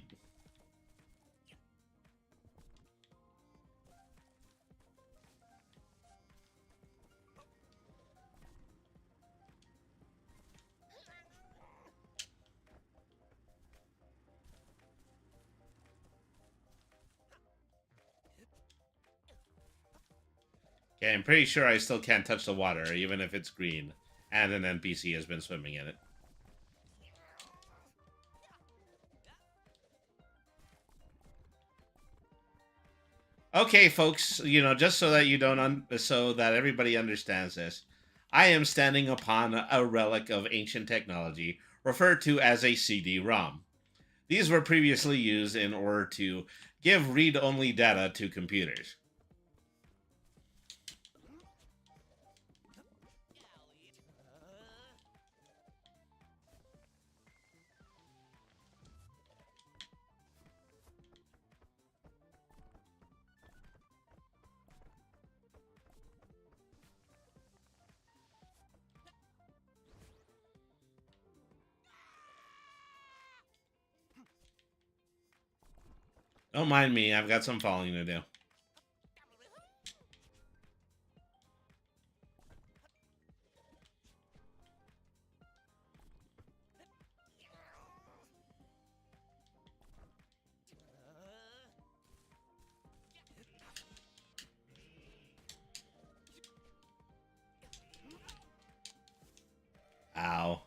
Okay, I'm pretty sure I still can't touch the water, even if it's green, and an NPC has been swimming in it. Okay, folks, you know, just so that you don't, so that everybody understands this, I am standing upon a relic of ancient technology referred to as a CD-ROM. These were previously used in order to give read-only data to computers. Don't mind me, I've got some falling to do. Ow.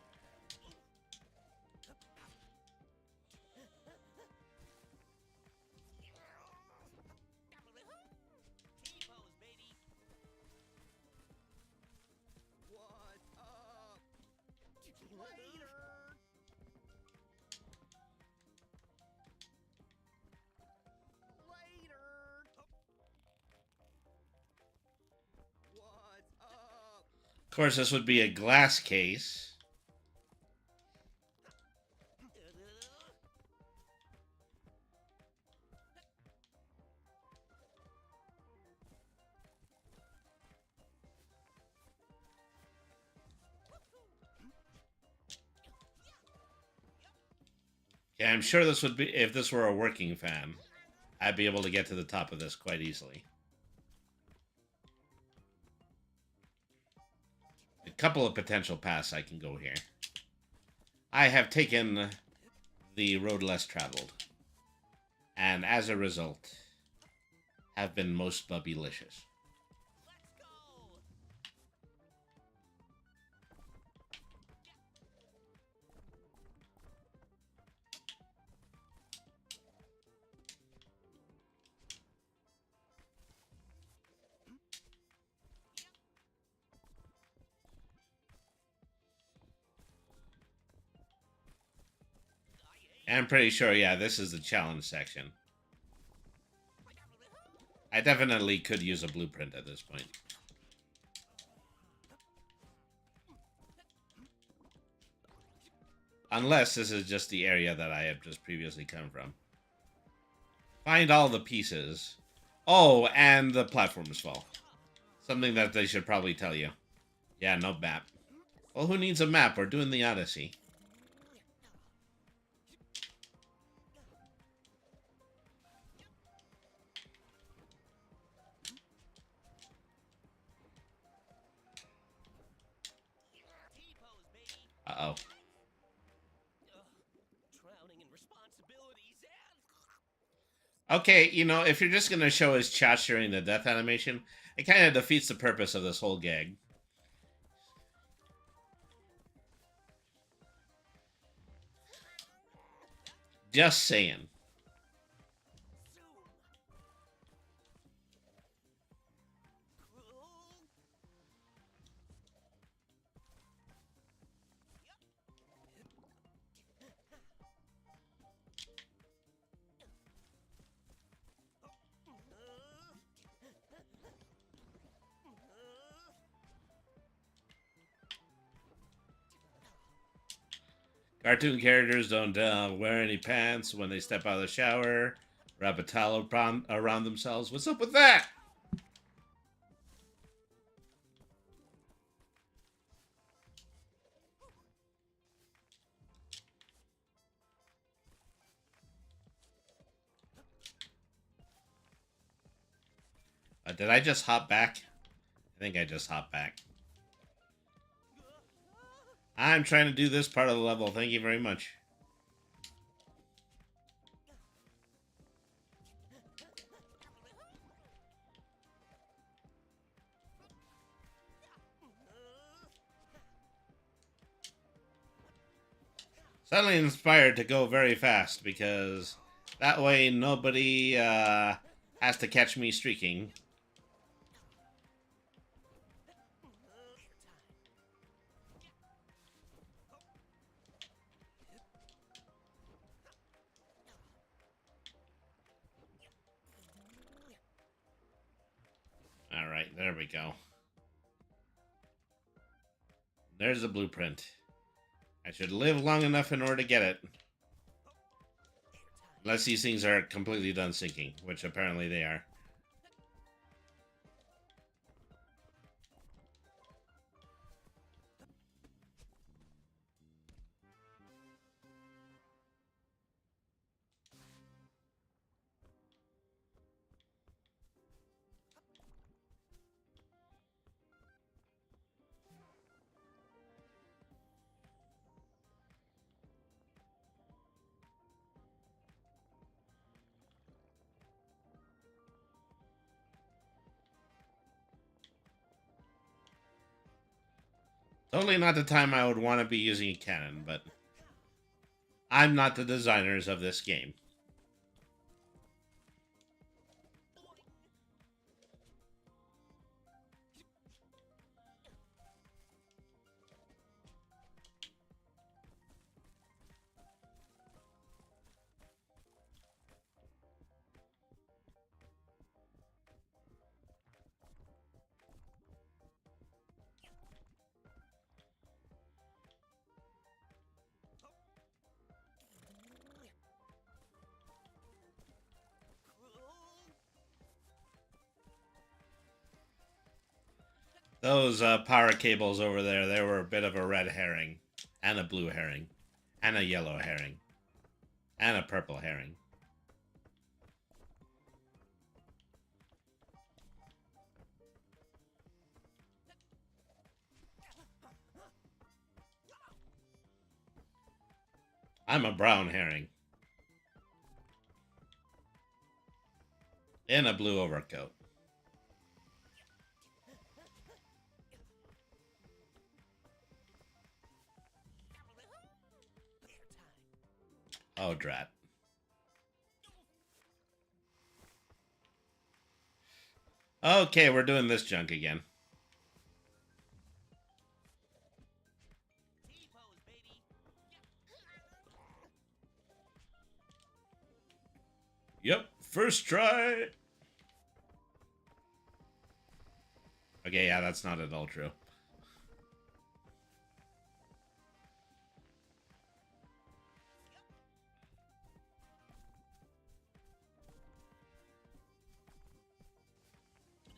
T-pose, baby. What's up? Later. Later. What's up? Of course, this would be a glass case. Yeah, I'm sure this would be if this were a working fan. I'd be able to get to the top of this quite easily. A couple of potential paths I can go here. I have taken the road less traveled, and as a result, have been most bubbylicious. Let's go! I'm pretty sure, yeah, this is the challenge section. I definitely could use a blueprint at this point. Unless this is just the area that I have just previously come from. Find all the pieces. Oh, and the platforms fall. Something that they should probably tell you. Yeah, no map. Well, who needs a map? We're doing the Odyssey. T-pose, baby! Uh-oh. Drowning in responsibilities and... Okay, you know, if you're just going to show his chat during the death animation, it kind of defeats the purpose of this whole gag. Just saying. Cartoon characters don't wear any pants when they step out of the shower. Wrap a towel around themselves. What's up with that? Did I just hop back? I think I just hopped back. I'm trying to do this part of the level. Thank you very much. Suddenly inspired to go very fast because that way nobody has to catch me streaking. Alright, there we go. There's the blueprint. I should live long enough in order to get it. Unless these things are completely done sinking, which apparently they are. Totally not the time I would want to be using a cannon, but I'm not the designers of this game. Those power cables over there, they were a bit of a red herring, and a blue herring, and a yellow herring, and a purple herring. I'm a brown herring. In a blue overcoat. Oh, drat. Okay, we're doing this junk again. T-pose, baby. Yep, first try. Okay, yeah, that's not at all true.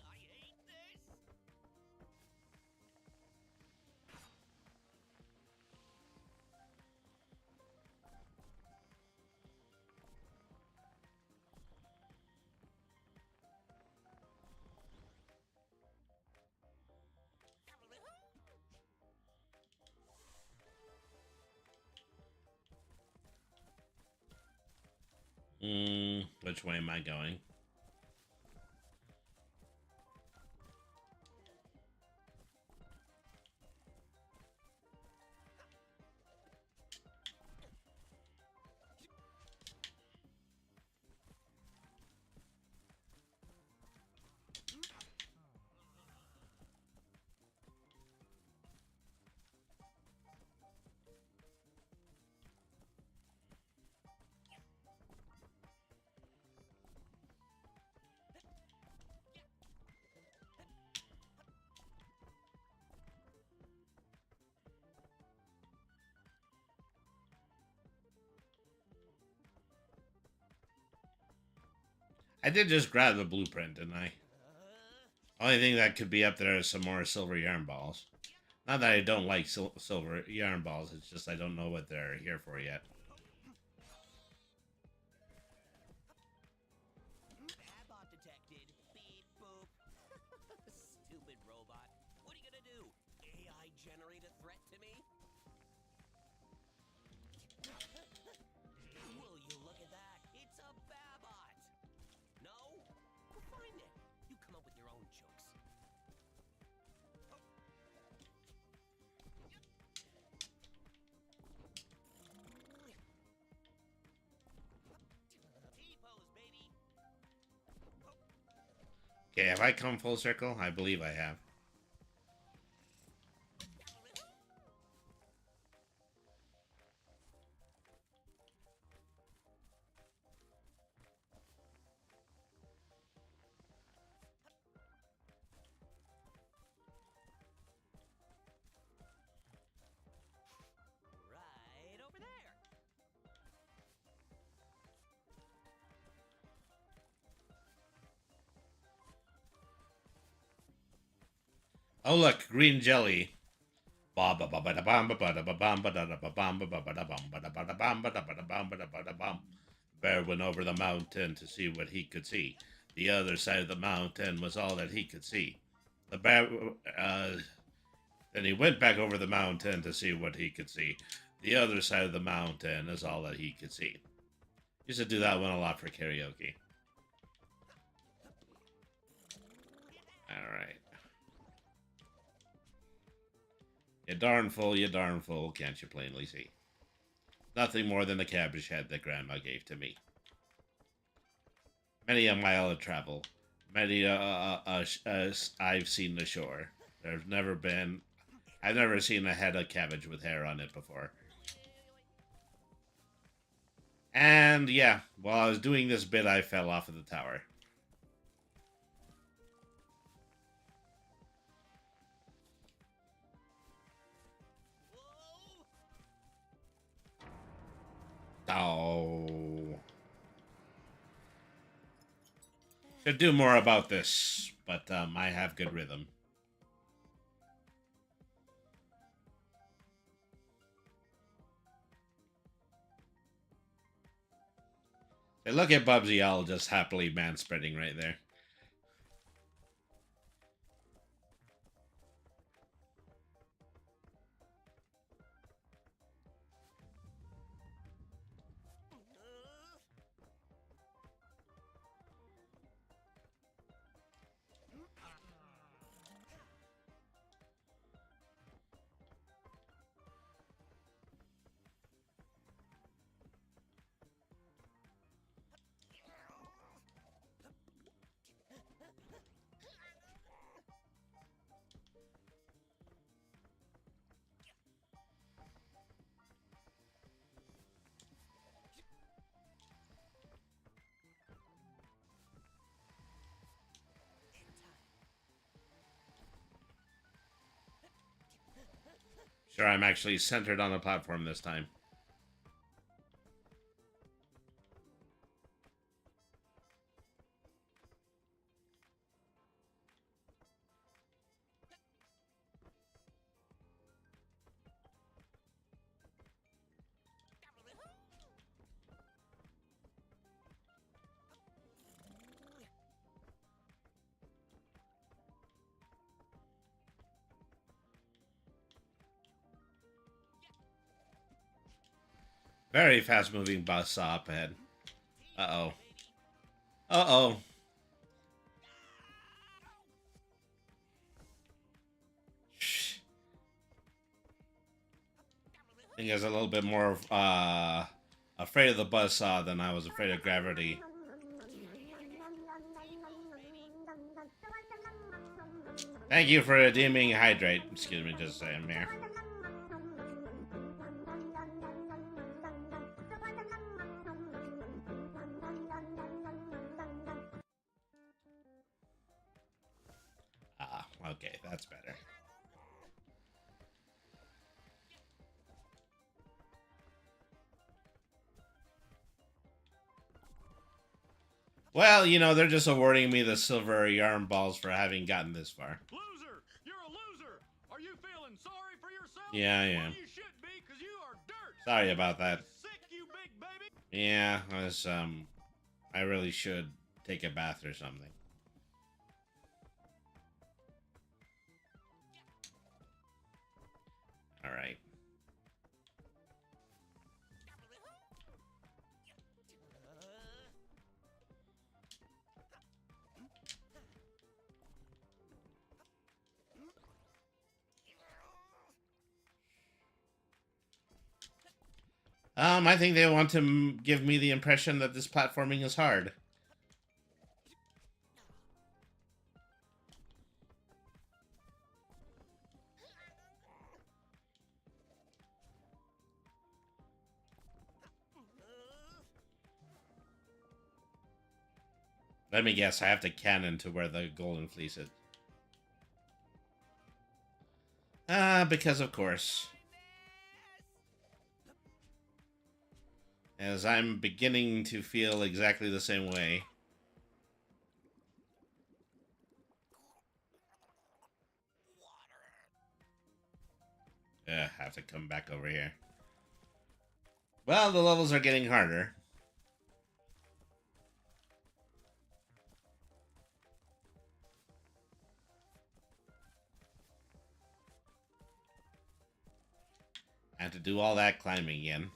I hate this. Which way am I going? I did just grab the blueprint, didn't I? Only thing that could be up there is some more silver yarn balls. Not that I don't like silver yarn balls, it's just I don't know what they're here for yet. Habot detected. Beep boop. Stupid robot. What are you gonna do? AI generate a threat to me? Will you look at that? It's a Babot. No? Well, fine then. You come up with your own jokes. T-pose, baby. Okay, have I come full circle? I believe I have. Right over there. Oh look, green jelly. Bear went over the mountain to see what he could see. The other side of the mountain was all that he could see. The bear, then he went back over the mountain to see what he could see. The other side of the mountain is all that he could see. Used to do that one a lot for karaoke. All right. You darn fool, can't you plainly see? Nothing more than the cabbage head that Grandma gave to me. Many a mile of travel, many I've seen the shore. I've never seen a head of cabbage with hair on it before. And yeah, while I was doing this bit, I fell off of the tower. Oh. Should do more about this, but I have good rhythm. Hey, look at Bubsy all just happily man-spreading right there. Sure, I'm actually centered on the platform this time. Very fast-moving bus up ahead. Uh-oh. Uh-oh. I think I was a little bit more afraid of the buzzsaw than I was afraid of gravity. Thank you for redeeming hydrate. Excuse me, just saying here. Ah, okay, that's better. Well, you know, they're just awarding me the silver yarn balls for having gotten this far. Loser! You're a loser! Are you feeling sorry for yourself? Yeah, I am. Well, you should be, because you are dirt! Sorry about that. Sick, you big baby! Yeah, I really should take a bath or something. All right. I think they want to give me the impression that this platforming is hard. Let me guess, I have to cannon to where the golden fleece is. Because of course. As I'm beginning to feel exactly the same way. Have to come back over here. Well, the levels are getting harder. I have to do all that climbing again.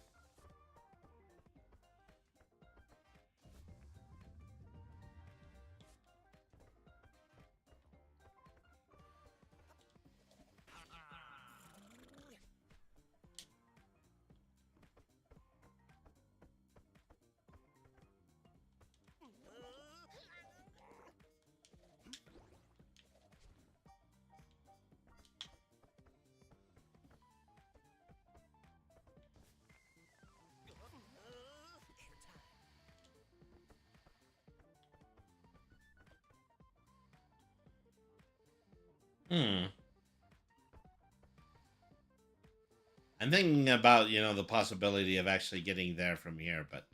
I'm thinking about, you know, the possibility of actually getting there from here, but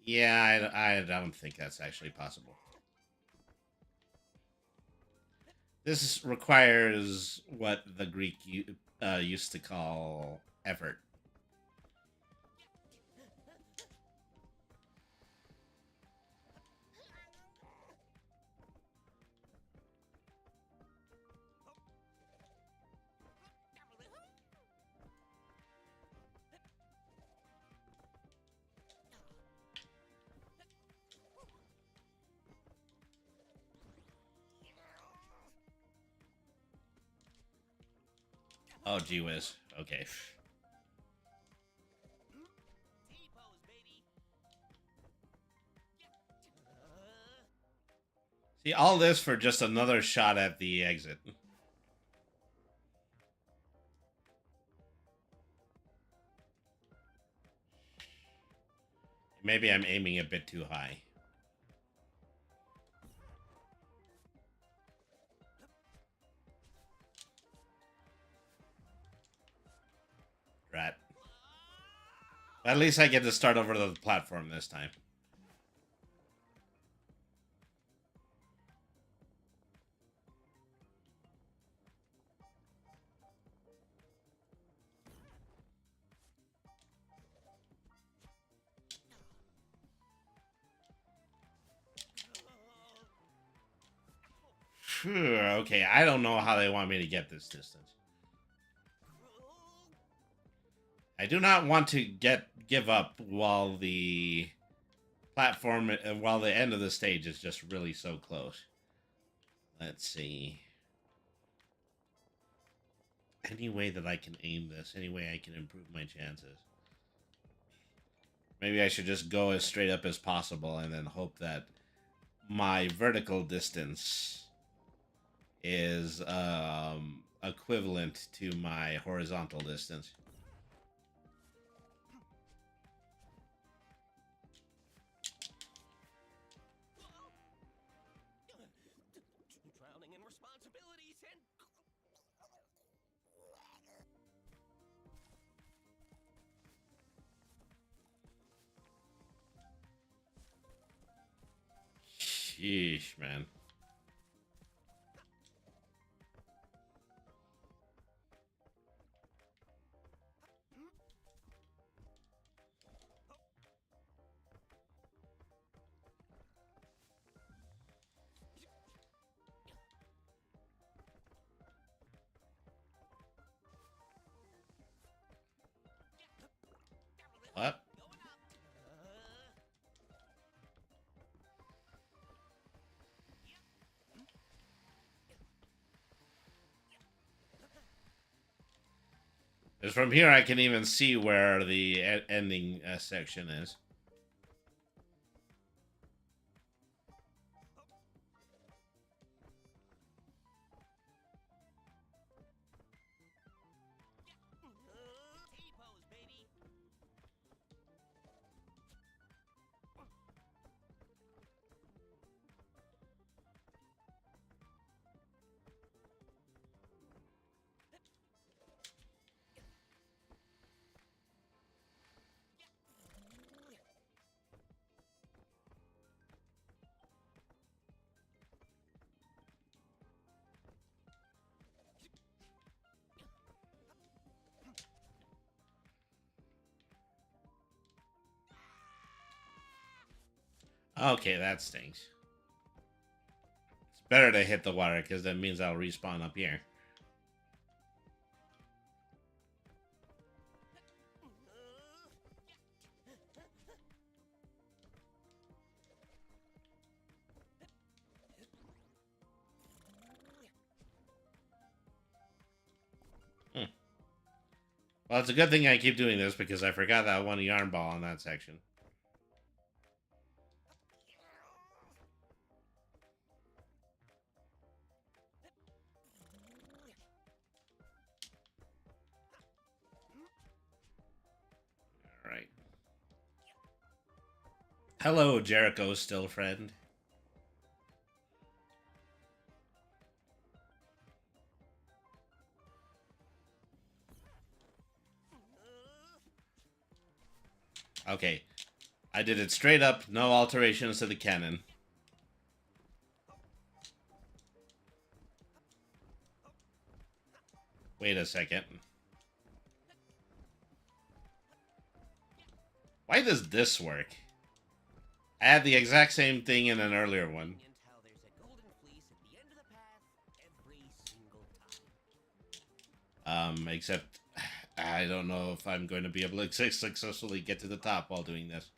yeah, I don't think that's actually possible. This requires what the Greek used to call effort. Oh, gee whiz. Okay. T-pose, baby. See, all this for just another shot at the exit. Maybe I'm aiming a bit too high. At least I get to start over the platform this time. Phew, okay, I don't know how they want me to get this distance. I do not want to give up while the platform, while the end of the stage is just really so close. Let's see. Any way that I can aim this, any way I can improve my chances. Maybe I should just go as straight up as possible and then hope that my vertical distance is equivalent to my horizontal distance. Drowning in responsibilities and... Sheesh, man. What? Because from here I can even see where the ending section is. T-pose, baby. Okay, that stinks. It's better to hit the water because that means I'll respawn up here. Well, it's a good thing I keep doing this because I forgot that one yarn ball in that section. Alright. Hello, Jericho still friend. Okay. I did it straight up, no alterations to the cannon. Wait a second. Why does this work? I had the exact same thing in an earlier one. How there's a golden fleece at the end of the path every single time. Except I don't know if I'm going to be able to successfully get to the top while doing this.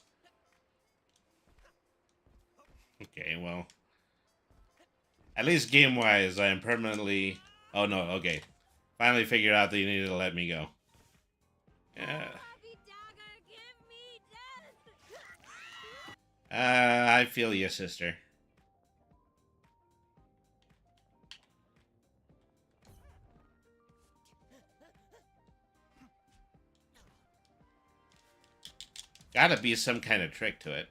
Okay, well. At least game-wise, I am permanently... Oh, no, okay. Finally figured out that you needed to let me go. Yeah. I feel you, sister. Gotta be some kind of trick to it.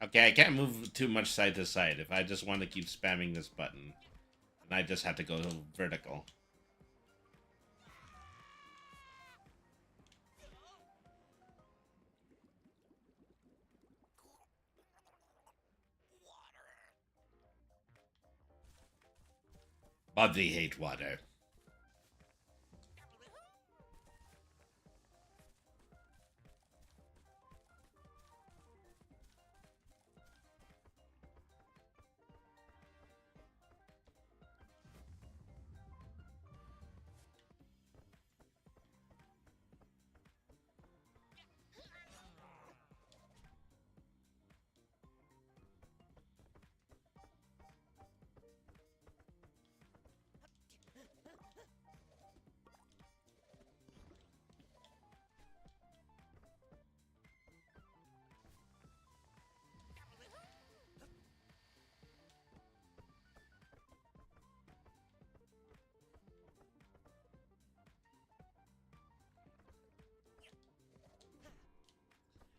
Okay, I can't move too much side to side if I just want to keep spamming this button. I just had to go vertical. Bubsy hates water.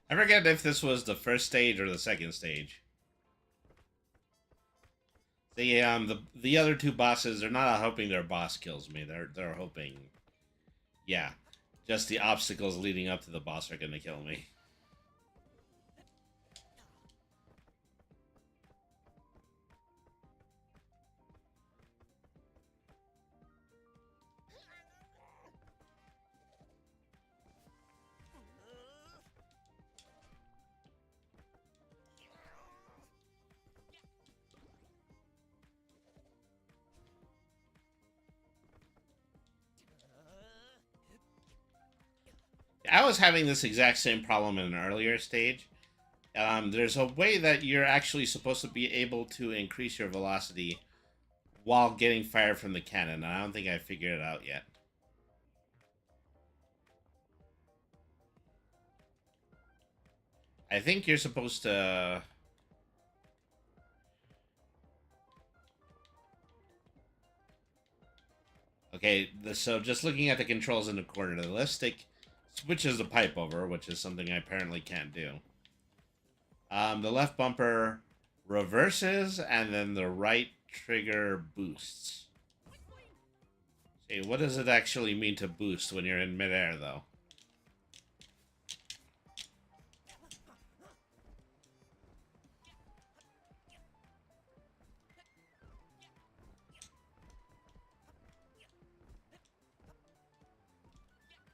I forget if this was the first stage or the second stage. The other two bosses, they're not hoping their boss kills me. They're hoping, yeah, just the obstacles leading up to the boss are gonna kill me. I was having this exact same problem in an earlier stage. There's a way that you're actually supposed to be able to increase your velocity while getting fire from the cannon, and I don't think I figured it out yet. I think you're supposed to... Okay, so just looking at the controls in the corner, the left stick switches the pipe over, which is something I apparently can't do. The left bumper reverses, and then the right trigger boosts. Okay, what does it actually mean to boost when you're in midair, though?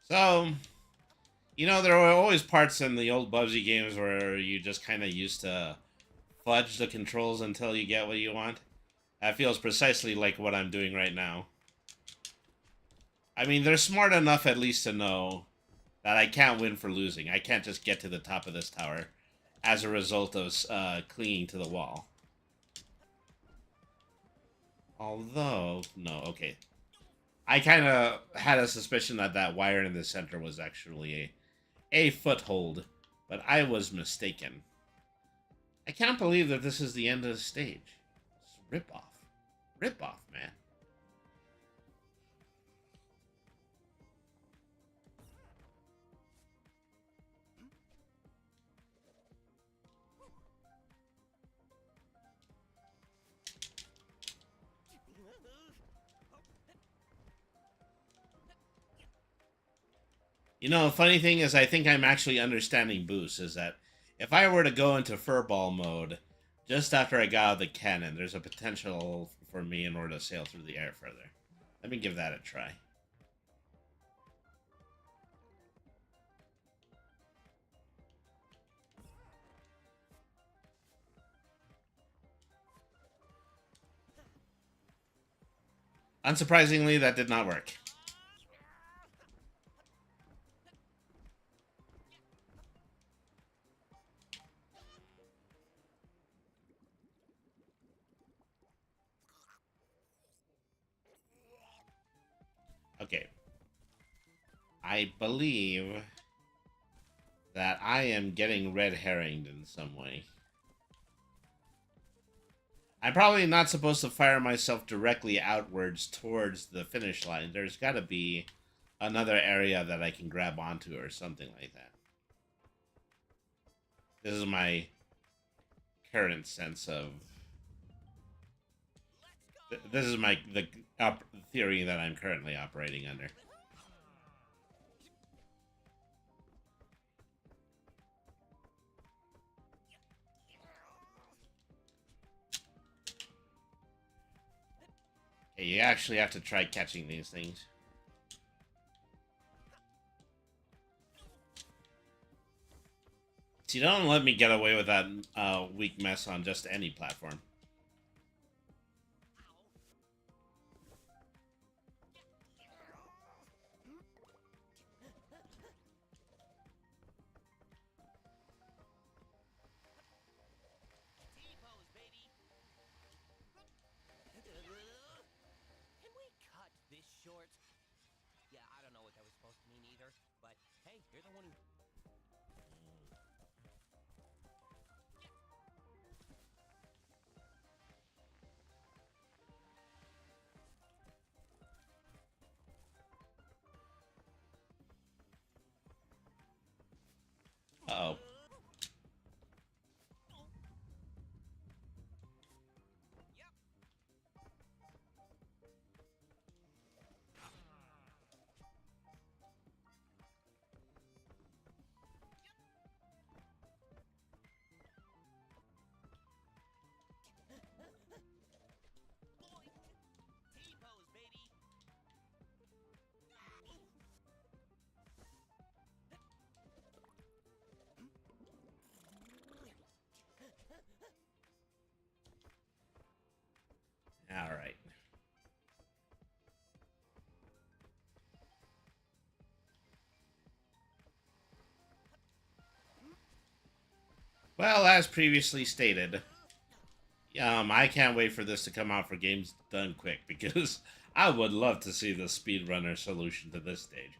So, you know, there were always parts in the old Bubsy games where you just kind of used to fudge the controls until you get what you want. That feels precisely like what I'm doing right now. I mean, they're smart enough at least to know that I can't win for losing. I can't just get to the top of this tower as a result of clinging to the wall. Although, no, okay. I kind of had a suspicion that that wire in the center was actually a foothold, but I was mistaken. I can't believe that this is the end of the stage. It's rip-off. Rip-off, man. You know, the funny thing is, I think I'm actually understanding Boost, is that if I were to go into furball mode just after I got out of the cannon, there's a potential for me in order to sail through the air further. Let me give that a try. Unsurprisingly, that did not work. Okay. I believe that I am getting red herringed in some way. I'm probably not supposed to fire myself directly outwards towards the finish line. There's got to be another area that I can grab onto or something like that. This is my current sense of This is the theory that I'm currently operating under. Okay, you actually have to try catching these things. See, don't let me get away with that weak mess on just any platform. T-pose, baby. Can we cut this short? Yeah, I don't know what that was supposed to mean either, but hey, you're the one who... Uh-oh. T-pose, baby. All right. Well, as previously stated, I can't wait for this to come out for Games Done Quick because I would love to see the speedrunner solution to this stage.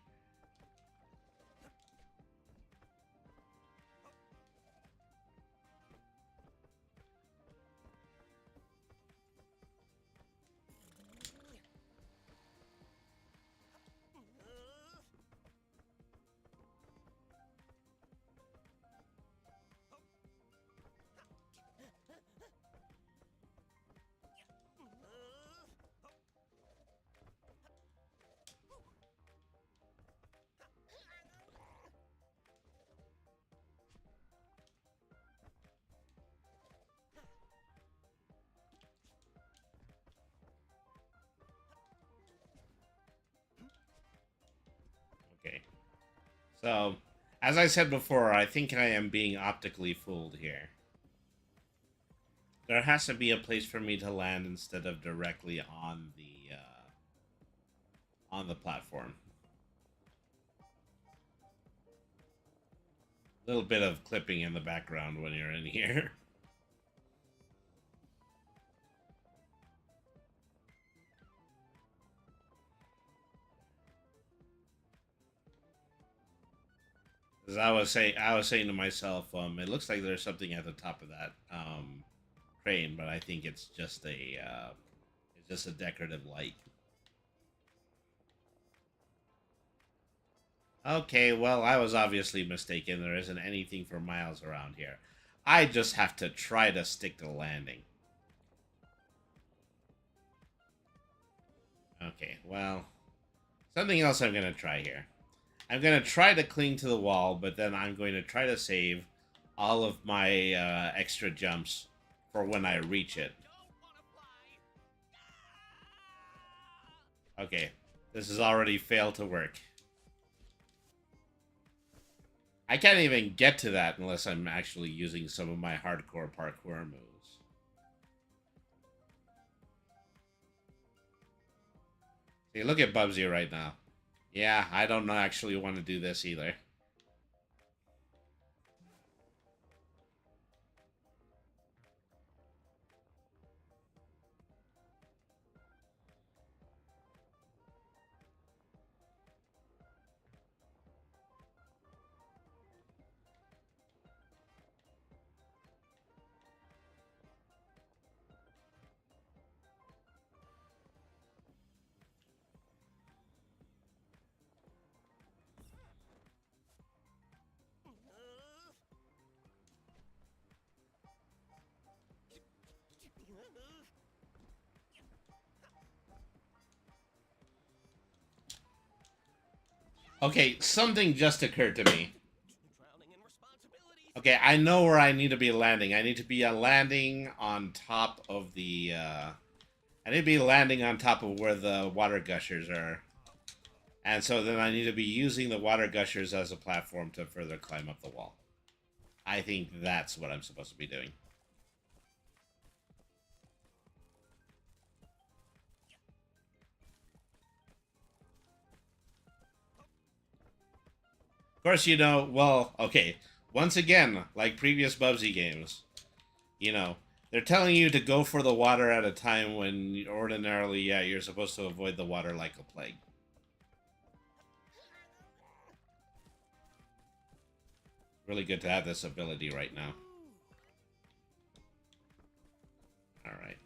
Okay. So, as I said before, I think I am being optically fooled here. There has to be a place for me to land instead of directly on the platform. A little bit of clipping in the background when you're in here. As I was saying to myself, it looks like there's something at the top of that crane, but I think it's just a decorative light. Okay, well, I was obviously mistaken. There isn't anything for miles around here. I just have to try to stick to the landing. Okay, well, something else I'm going to try here. I'm going to try to cling to the wall, but then I'm going to try to save all of my extra jumps for when I reach it. Okay, this has already failed to work. I can't even get to that unless I'm actually using some of my hardcore parkour moves. See, look at Bubsy right now. Yeah, I don't actually want to do this either. Okay, something just occurred to me. Drowning in responsibilities. Okay, I know where I need to be landing. I need to be landing on top of the, I need to be landing on top of where the water gushers are. And so then I need to be using the water gushers as a platform to further climb up the wall. I think that's what I'm supposed to be doing. Of course, you know, well, okay. Once again, like previous Bubsy games, you know, they're telling you to go for the water at a time when ordinarily, yeah, you're supposed to avoid the water like a plague. Really good to have this ability right now. Alright.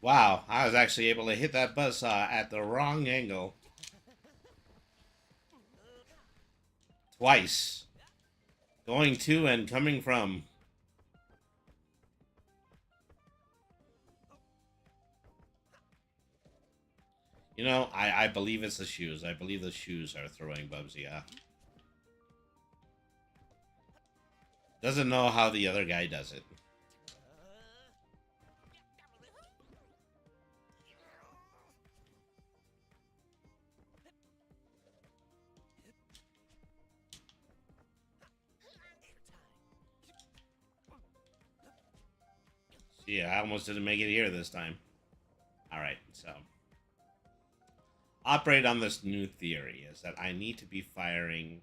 Wow, I was actually able to hit that buzzsaw at the wrong angle. Twice. Going to and coming from. You know, I believe it's the shoes. I believe the shoes are throwing Bubsy off. Doesn't know how the other guy does it. Yeah, I almost didn't make it here this time. Alright, so. Operate on this new theory is that I need to be firing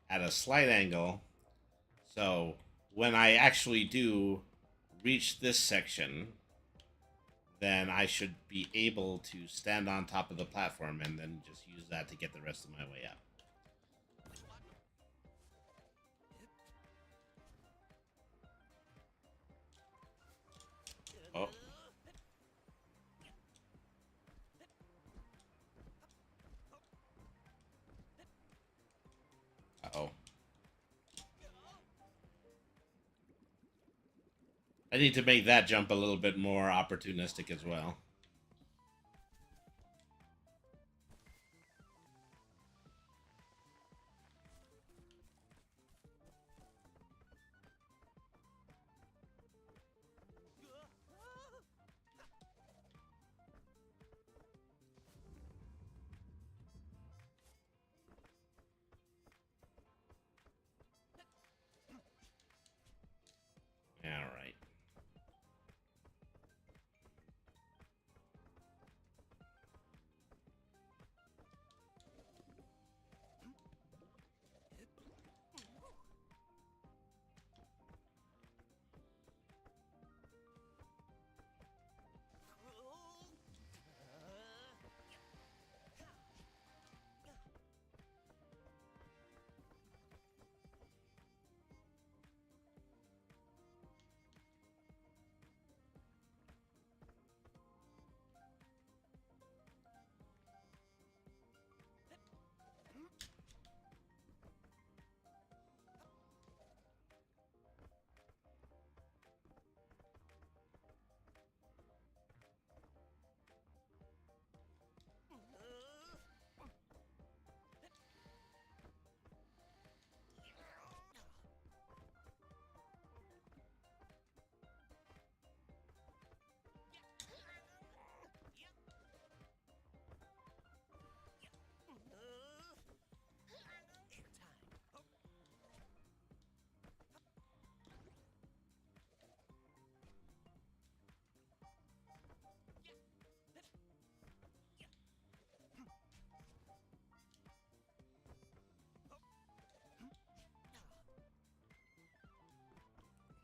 at a slight angle. So when I actually do reach this section, then I should be able to stand on top of the platform and then just use that to get the rest of my way up. Oh. Uh-oh. I need to make that jump a little bit more opportunistic as well. All right.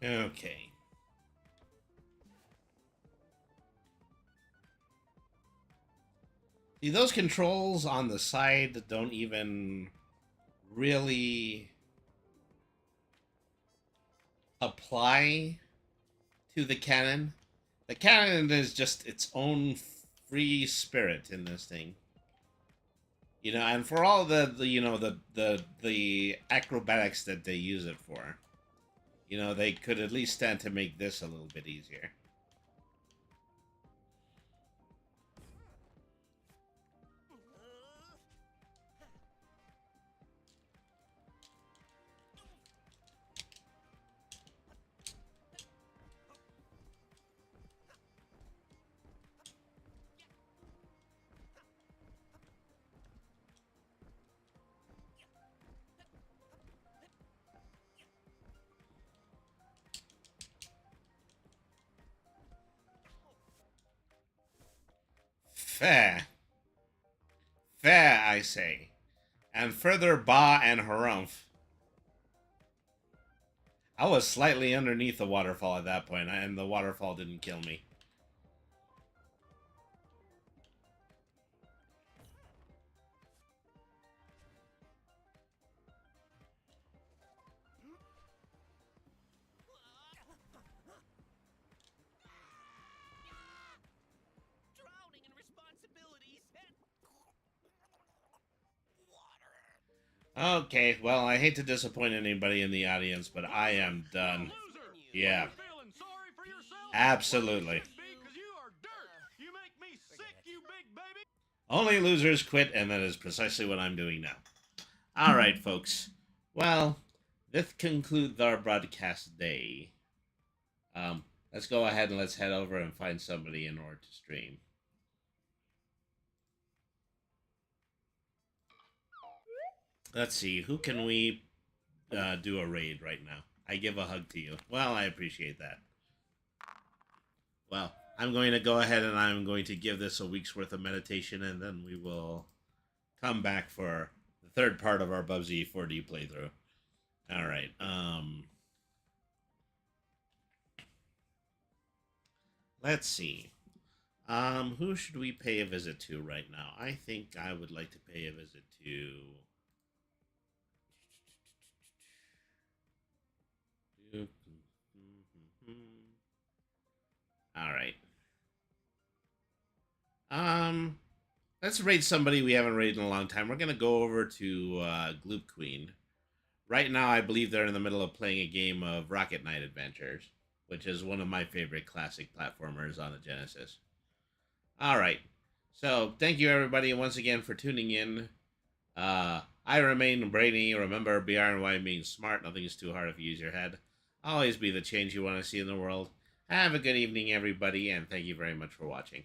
Okay. See, those controls on the side don't even really apply to the cannon. The cannon is just its own free spirit in this thing. You know, and for all the you know the acrobatics that they use it for, you know, they could at least stand to make this a little bit easier. Fair. Fair, I say. And further ba and harumph. I was slightly underneath the waterfall at that point, and the waterfall didn't kill me. Drowning in responsibilities and water. Okay, well, I hate to disappoint anybody in the audience, but I am done. Loser! Yeah. Are you feeling sorry for yourself? Absolutely. Well, you should be, 'cause you are dirt. You make me sick, you big baby. Only losers quit, and that is precisely what I'm doing now. All right, folks. Well, this concludes our broadcast day. Let's go ahead and let's head over and find somebody in order to stream. Let's see, who can we do a raid right now? I give a hug to you. Well, I appreciate that. Well, I'm going to go ahead and I'm going to give this a week's worth of meditation, and then we will come back for the third part of our Bubsy 4D playthrough. All right. Let's see. Who should we pay a visit to right now? I think I would like to pay a visit to... All right. Let's raid somebody we haven't raided in a long time. We're gonna go over to Gloop Queen. Right now, I believe they're in the middle of playing a game of Rocket Knight Adventures, which is one of my favorite classic platformers on the Genesis. All right. So, thank you everybody once again for tuning in. I remain Brainy. Remember, BRNY means smart. Nothing is too hard if you use your head. Always be the change you want to see in the world. Have a good evening, everybody, and thank you very much for watching.